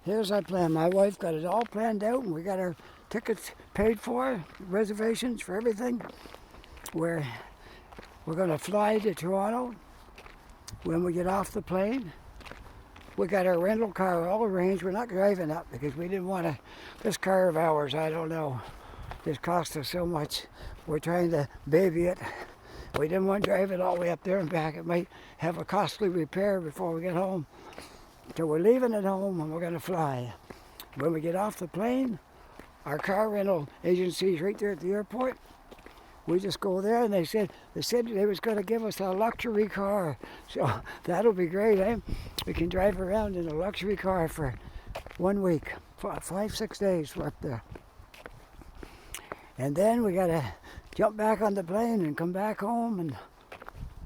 Here's our plan. My wife got it all planned out, and we got our tickets paid for, reservations for everything. We're going to fly to Toronto. When we get off the plane, we got our rental car all arranged. We're not driving up because we didn't want to. This car of ours, I don't know, this cost us so much. We're trying to baby it. We didn't want to drive it all the way up there and back. It might have a costly repair before we get home. So we're leaving at home and we're going to fly. When we get off the plane, our car rental agency is right there at the airport. we just go there, and they said they was going to give us a luxury car. So that'll be great, eh? We can drive around in a luxury car for 1 week, 5-6 days we're up there. And then we got to jump back on the plane and come back home and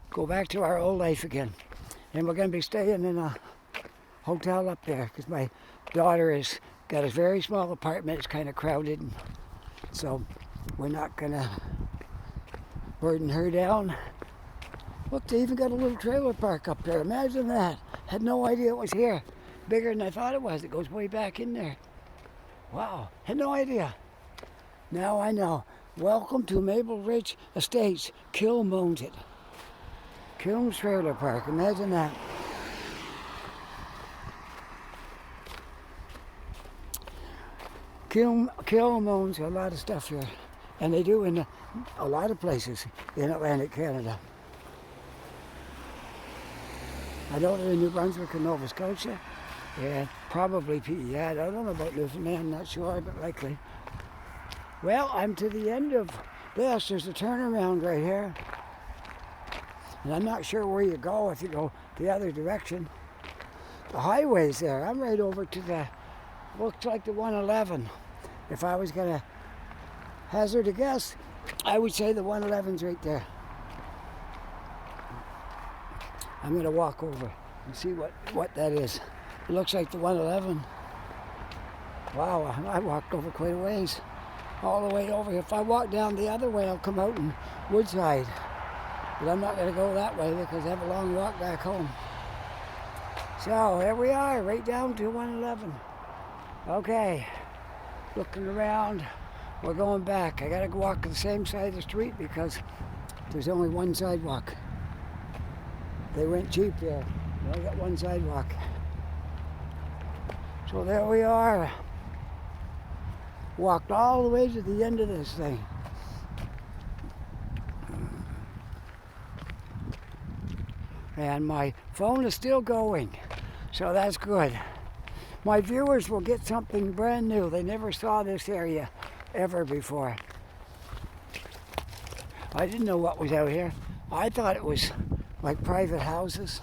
go back to our old life again. And we're going to be staying in a hotel up there because my daughter has got a very small apartment. It's kind of crowded, and so we're not going to burden her down. Look, they even got a little trailer park up there. Imagine that. Had no idea it was here. Bigger than I thought it was. It goes way back in there. Wow, had no idea. Now I know. Welcome to Maple Ridge Estates. Kilm owns it. Kilm's Trailer Park. Imagine that. Kilm owns a lot of stuff here. And they do in a lot of places in Atlantic Canada. I know they're in New Brunswick and Nova Scotia. And probably PEI. I don't know about Newfoundland. I'm not sure, but likely. Well, I'm to the end of this. There's a turnaround right here. And I'm not sure where you go if you go the other direction. The highway's there. I'm right over to the, looks like the 111. If I was going to hazard a guess, I would say the 111's right there. I'm going to walk over and see what that is. It looks like the 111. Wow, I walked over quite a ways. All the way over here. If I walk down the other way, I'll come out in Woodside. But I'm not going to go that way because I have a long walk back home. So here we are, right down to 111. Okay, looking around. We're going back. I got to walk the same side of the street because there's only one sidewalk. They went cheap there. I got one sidewalk. So there we are. Walked all the way to the end of this thing. And my phone is still going, so that's good. My viewers will get something brand new. They never saw this area ever before. I didn't know what was out here. I thought it was like private houses.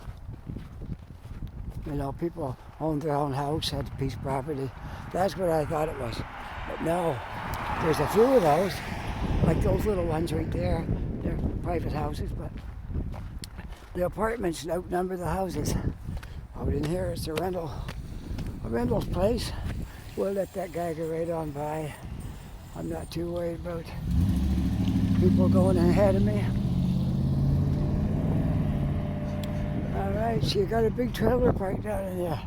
You know, people owned their own house, had a piece of property. That's what I thought it was. But no, there's a few of those, like those little ones right there. They're private houses, but the apartments outnumber the houses. Out in here, it's a rental's place. We'll let that guy go right on by. I'm not too worried about people going ahead of me. All right, so you got a big trailer park down in there.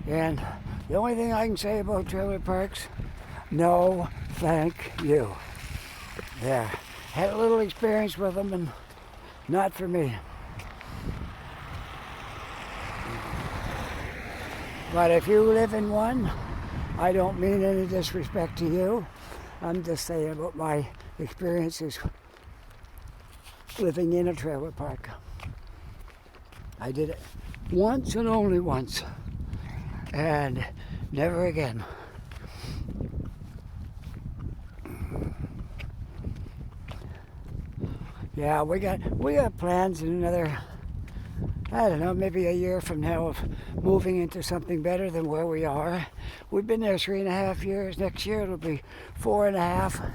And the only thing I can say about trailer parks, no, thank you. There. Had a little experience with them and not for me. But if you live in one, I don't mean any disrespect to you. I'm just saying about my experiences living in a trailer park. I did it once and only once. And never again. Yeah, we got plans in another, I don't know, maybe a year from now of moving into something better than where we are. We've been there 3.5 years. Next year it'll be 4.5.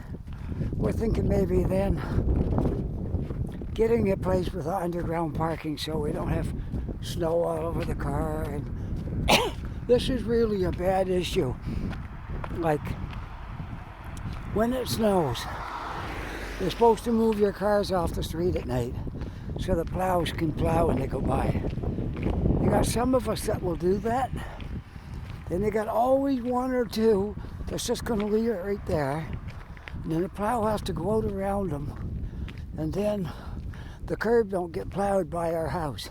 We're thinking maybe then getting a place with underground parking so we don't have snow all over the car. And this is really a bad issue. Like when it snows, you're supposed to move your cars off the street at night so the plows can plow when they go by. You got some of us that will do that. Then you got always one or two that's just going to leave it right there. And then the plow has to go out around them. And then the curb don't get plowed by our house.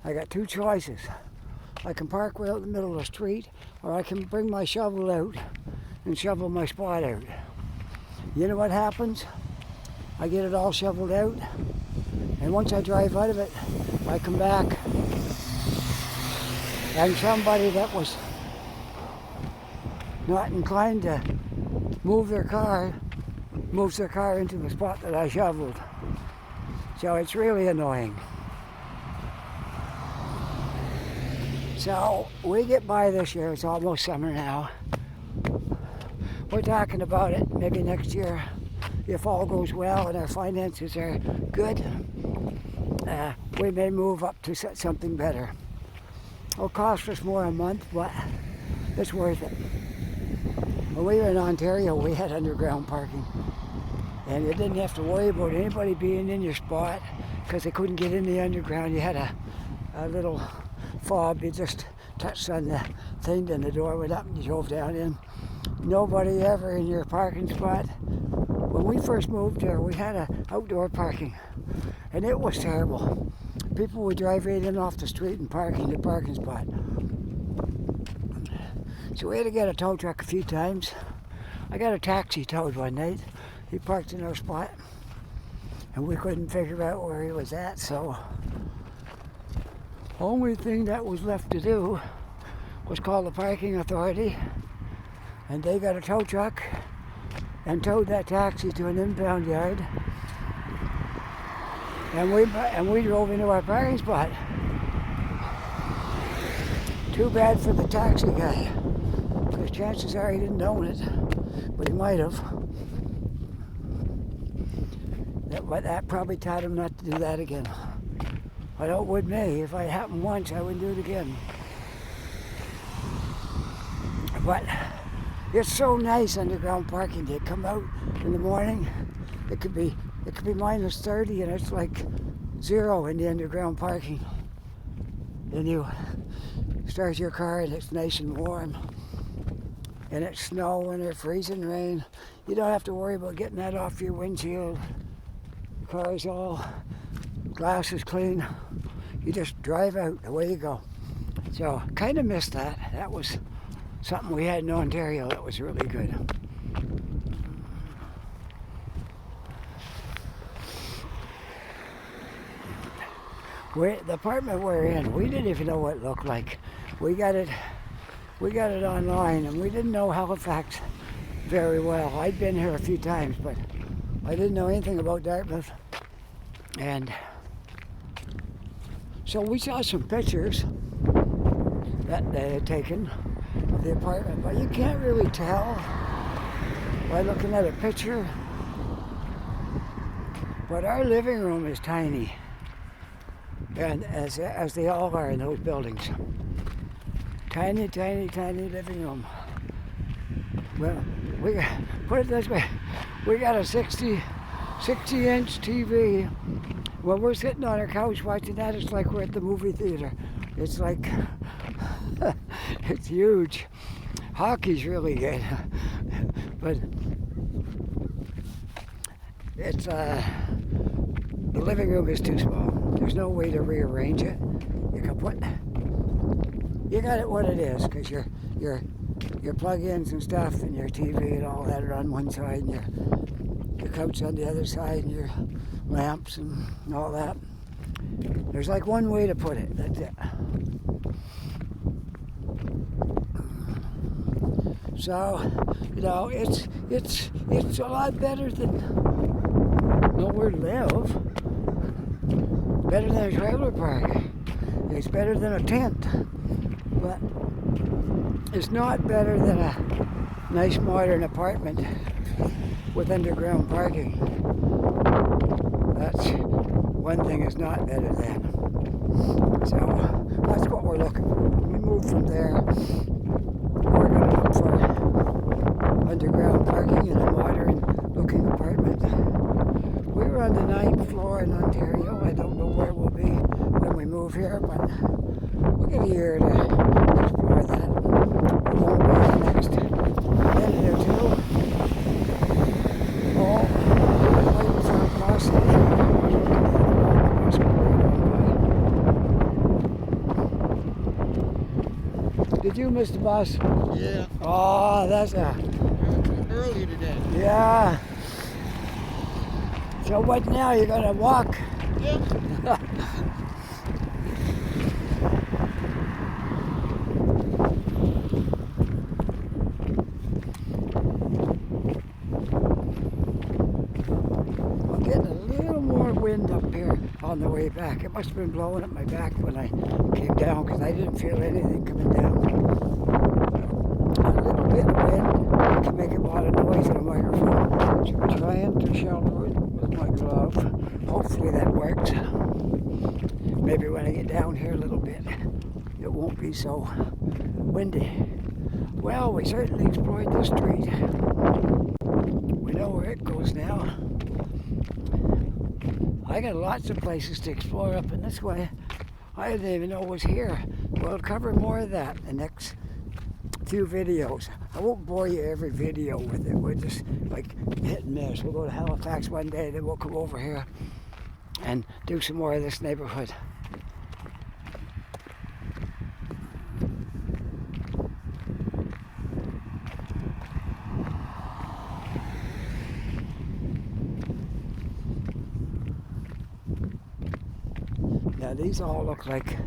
I got two choices. I can park way out in the middle of the street, or I can bring my shovel out and shovel my spot out. You know what happens? I get it all shoveled out, and once I drive out of it, I come back, and somebody that was not inclined to move their car moves their car into the spot that I shoveled. So it's really annoying. So we get by this year. It's almost summer now. We're talking about it maybe next year, if all goes well and our finances are good. We may move up to something better. It'll cost us more a month, but it's worth it. When we were in Ontario, we had underground parking, and you didn't have to worry about anybody being in your spot because they couldn't get in the underground. You had a little fob. You just touched on the thing, and the door went up, and you drove down in. Nobody ever in your parking spot. When we first moved here, we had outdoor parking, and it was terrible. People would drive right in off the street and park in the parking spot. So we had to get a tow truck a few times. I got a taxi towed one night. He parked in our spot, and we couldn't figure out where he was at, so only thing that was left to do was call the parking authority, and they got a tow truck and towed that taxi to an impound yard, and we drove into our parking spot. Too bad for the taxi guy, because chances are he didn't own it, but he might have. That probably taught him not to do that again. I know it would me. If it happened once, I wouldn't do it again. But it's so nice underground parking. You come out in the morning, it could be minus 30 and it's like 0 in the underground parking. Then you start your car and it's nice and warm. And it's snow and it's freezing rain. You don't have to worry about getting that off your windshield. The car's all, glass is clean. You just drive out, away you go. So kind of missed that. That was something we had in Ontario that was really good. The apartment we're in, we didn't even know what it looked like. We got it online, and we didn't know Halifax very well. I'd been here a few times, but I didn't know anything about Dartmouth. And so we saw some pictures that they had taken of the apartment, but you can't really tell by looking at a picture. But our living room is tiny, and as they all are in those buildings. Tiny, tiny, tiny living room. Well, we put it this way: we got a 60-inch TV. When we're sitting on our couch watching that, it's like we're at the movie theater. It's like it's huge. Hockey's really good, but it's the living room is too small. There's no way to rearrange it. You got it what it is, because your plug-ins and stuff and your TV and all that are on one side, and your couch on the other side, and your lamps and all that. There's like one way to put it. That's it. So, it's a lot better than nowhere to live. Better than a trailer park. It's better than a tent. But it's not better than a nice modern apartment with underground parking. That's one thing it's not better than. So that's what we're looking for. When we move from there, we're going to look for underground parking in a modern looking apartment. We were on the 9th floor in Ontario. I don't know where we'll be when we move here, but we'll get a year to explore that. We won't be in the next minute or two. Oh, we're waiting for a bus. Did you miss the bus? Yeah. Oh, that's Early today. yeah. So what now? You're gonna walk? Yeah. on the way back. It must have been blowing at my back when I came down because I didn't feel anything coming down. A little bit of wind can make a lot of noise in a microphone. So I'm trying to shelter it with my glove. Hopefully that works. Maybe when I get down here a little bit, it won't be so windy. Well, we certainly explored this street. We know where it goes now. I got lots of places to explore up in this way. I didn't even know it was here. We'll cover more of that in the next few videos. I won't bore you every video with it. We're just like hit and miss. We'll go to Halifax one day, then we'll come over here and do some more of this neighborhood. Now these all look like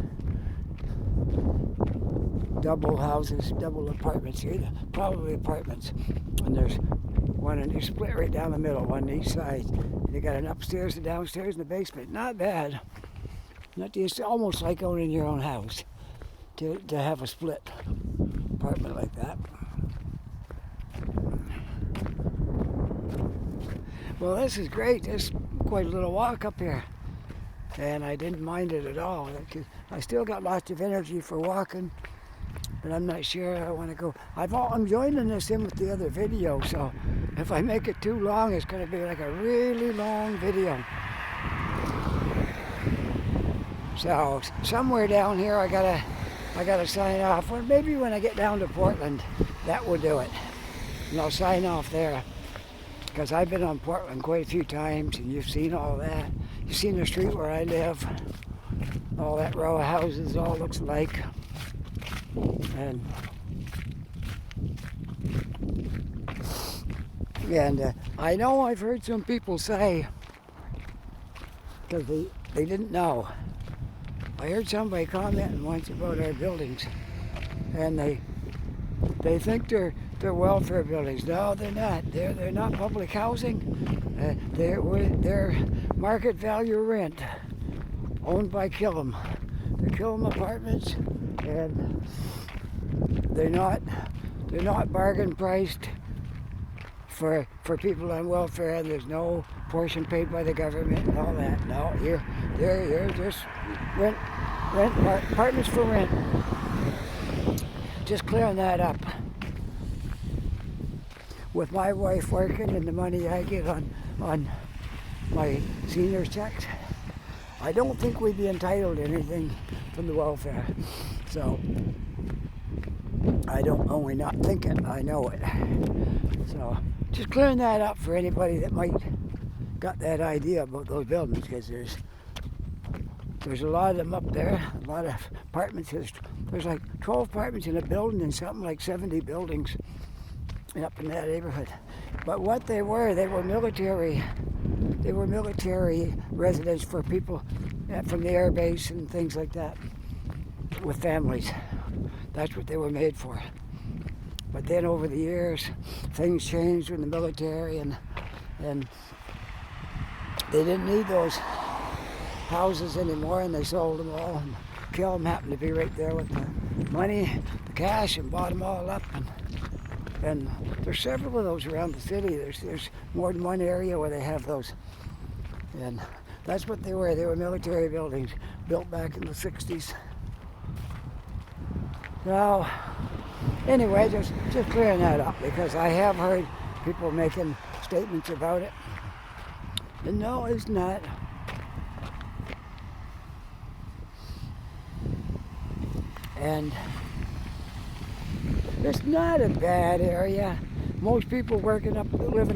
double houses, double apartments here, probably apartments. And there's one and you split right down the middle, one on each side. And you got an upstairs and downstairs and a basement. Not bad. Not just almost like owning your own house to have a split apartment like that. Well, this is great. There's quite a little walk up here. And I didn't mind it at all. I still got lots of energy for walking, but I'm not sure I want to go. I'm joining this in with the other video, so if I make it too long, it's going to be like a really long video. So somewhere down here, I gotta sign off. Or maybe when I get down to Portland, that will do it, and I'll sign off there. Because I've been on Portland quite a few times, and you've seen all that. You've seen the street where I live. All that row of houses all looks alike. And I know I've heard some people say, because they didn't know. I heard somebody commenting once about our buildings, and they think they're welfare buildings. No, they're not. They're not public housing. They're market value rent, owned by Killam. They're Killam apartments, and they're not bargain priced for people on welfare. And there's no portion paid by the government and all that. No, you're just rent apartments for rent. Just clearing that up. With my wife working and the money I get on my seniors checks, I don't think we'd be entitled to anything from the welfare. So I don't only not think it, I know it. So just clearing that up for anybody that might got that idea about those buildings, because there's a lot of them up there, a lot of apartments. There's like 12 apartments in a building and something like 70 buildings up in that neighborhood. But what they were military residents for people from the air base and things like that with families. That's what they were made for. But then over the years, things changed in the military, and they didn't need those houses anymore, and they sold them all. And Killam happened to be right there with the money, the cash, and bought them all up. And there's several of those around the city. There's more than one area where they have those. And that's what they were. They were military buildings built back in the 60s. So, anyway, just clearing that up, because I have heard people making statements about it. And no, it's not. And it's not a bad area. Most people living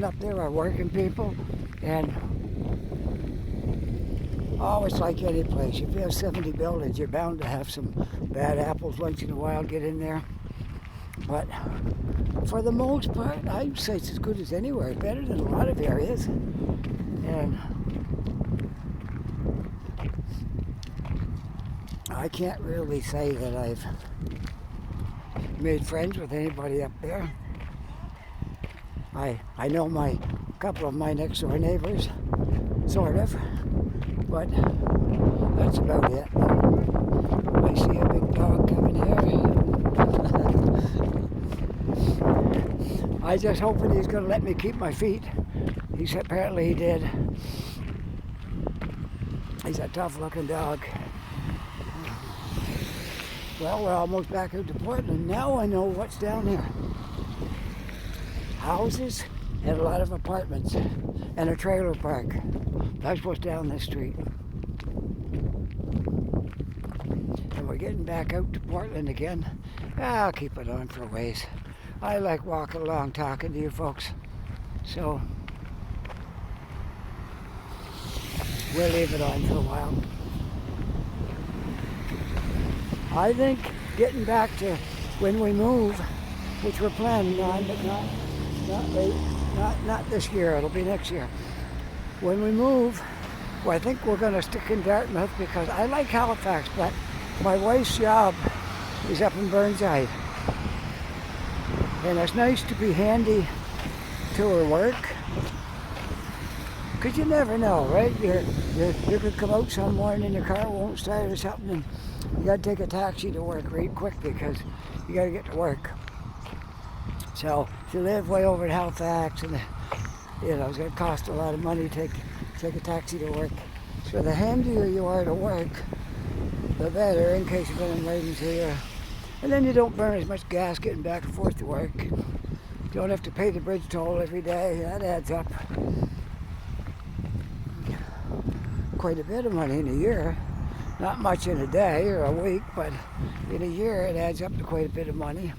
up there are working people, and it's like any place. If you have 70 buildings, you're bound to have some bad apples once in a while get in there. But for the most part, I'd say it's as good as anywhere. Better than a lot of areas. And I can't really say that I've made friends with anybody up there. I know a couple of my next door neighbors, sort of. But that's about it. I see a big dog coming here. I just hoping he's going to let me keep my feet. Apparently he did. He's a tough looking dog. Well, we're almost back out to Portland. Now I know what's down here. Houses and a lot of apartments and a trailer park. That's what's down this street. And we're getting back out to Portland again. I'll keep it on for a ways. I like walking along talking to you folks. So we'll leave it on for a while. I think getting back to when we move, which we're planning on, but not this year, it'll be next year. When we move, well, I think we're going to stick in Dartmouth because I like Halifax, but my wife's job is up in Burnside. And it's nice to be handy to her work. Because you never know, right? You could come out some morning and your car won't start or something, and you got to take a taxi to work right quick because you got to get to work. So if you live way over in Halifax, and it's going to cost a lot of money to take a taxi to work. So the handier you are to work, the better in case of an emergency. And then you don't burn as much gas getting back and forth to work. You don't have to pay the bridge toll every day. That adds up quite a bit of money in a year. Not much in a day or a week, but in a year it adds up to quite a bit of money.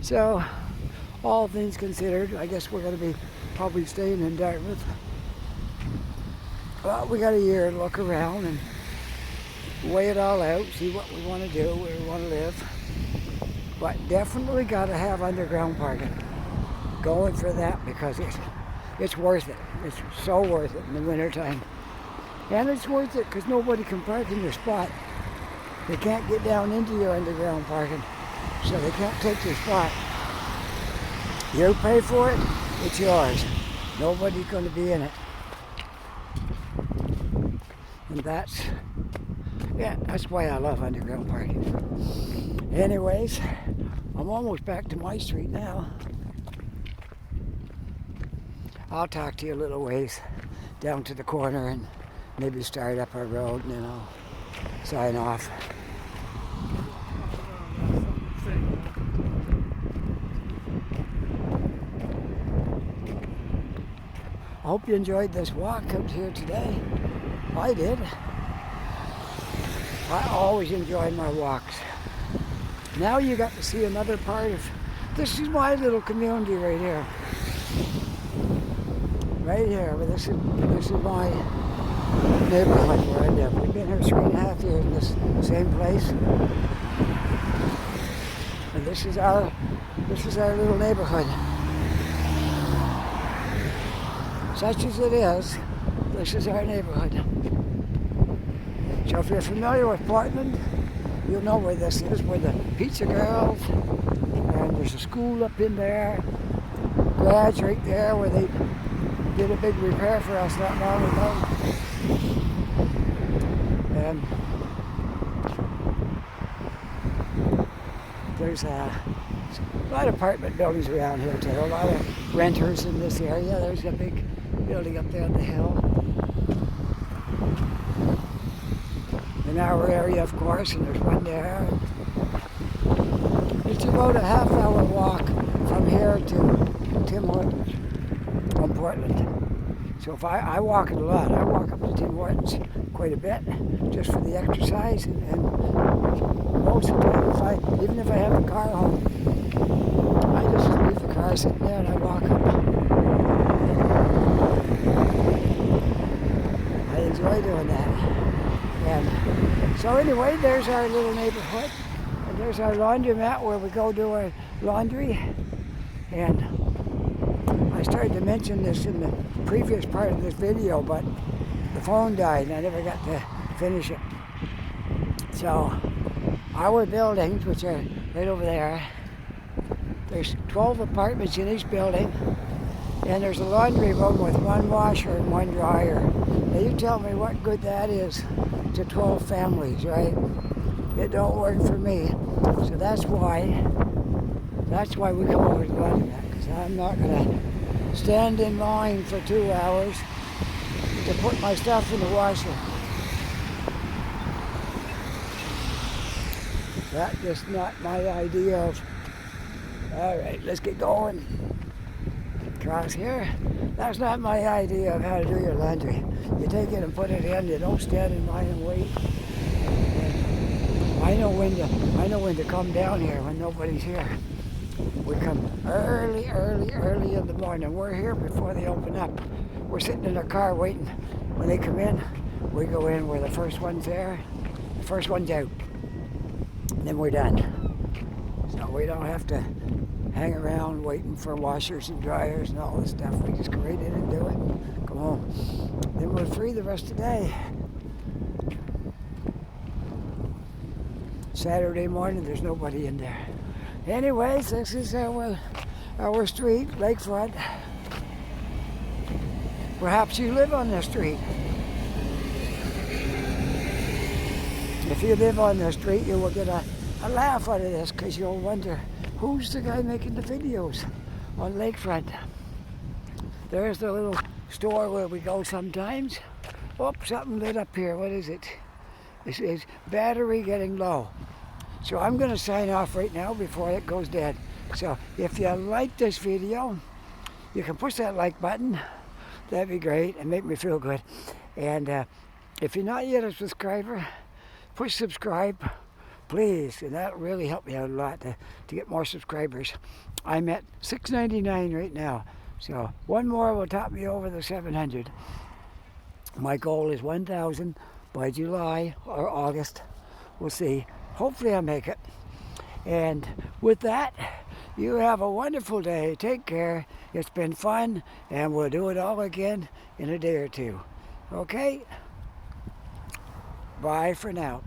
So, all things considered, I guess we're going to be probably staying in Dartmouth. Well, we got a year to look around and weigh it all out, see what we want to do, where we want to live. But definitely got to have underground parking. Going for that because it's worth it. It's so worth it in the wintertime. And it's worth it because nobody can park in your spot. They can't get down into your underground parking, so they can't take your spot. You pay for it, it's yours. Nobody's going to be in it. And that's why I love underground parking. Anyways, I'm almost back to my street now. I'll talk to you a little ways down to the corner and maybe start up our road, and then I'll sign off. I hope you enjoyed this walk out here today. I did. I always enjoy my walks. Now you got to see another part of, this is my little community right here. Right here, but this is my neighborhood where I live. We've been here 3.5 years in this same place. And this is our little neighborhood. Such as it is, this is our neighborhood. So if you're familiar with Portland, you'll know where this is, where the Pizza Girls, and there's a school up in there, garage right there where they did a big repair for us not long ago. And there's a lot of apartment buildings around here too, a lot of renters in this area. There's a big building up there on the hill. In our area, of course, and there's one there. It's about a half-hour walk from here to Tim Hortons from Portland. So if I walk it a lot. I walk up to Tim Hortons quite a bit, just for the exercise, and most of the time, even if I have a car home, I just leave the car sitting there and I walk up. I enjoy doing that. And so anyway, there's our little neighborhood, and there's our laundromat where we go do our laundry. And I started to mention this in the previous part of this video, but the phone died and I never got to finish it. So our buildings, which are right over there, there's 12 apartments in each building, And there's a laundry room with one washer and one dryer. Now you tell me what good that is to 12 families, right? It don't work for me. So that's why we come over to laundromat, because I'm not going to stand in line for 2 hours to put my stuff in the washer. That's just not my idea of. All right, let's get going. Across here. That's not my idea of how to do your laundry. You take it and put it in. You don't stand in line and wait. And I know when to come down here when nobody's here. We come early in the morning. We're here before they open up. We're sitting in our car waiting. When they come in, we go in. We're the first ones there. The first ones out. And then we're done. So we don't have to hang around waiting for washers and dryers and all this stuff. We just go right in and do it. Come home. Then we're free the rest of the day. Saturday morning, there's nobody in there. Anyways, this is our street, lakefront. Perhaps you live on this street. If you live on the street, you will get a laugh out of this, because you'll wonder, who's the guy making the videos on lakefront? There's the little store where we go sometimes. Oh, something lit up here. What is it? It says battery getting low. So I'm going to sign off right now before it goes dead. So if you like this video, you can push that like button. That'd be great and make me feel good. And if you're not yet a subscriber, push subscribe, please. And that'll really help me out a lot to get more subscribers. I'm at 699 right now. So one more will top me over the 700. My goal is 1,000 by July or August. We'll see. Hopefully I'll make it. And with that, you have a wonderful day. Take care. It's been fun, and we'll do it all again in a day or two. Okay? Bye for now.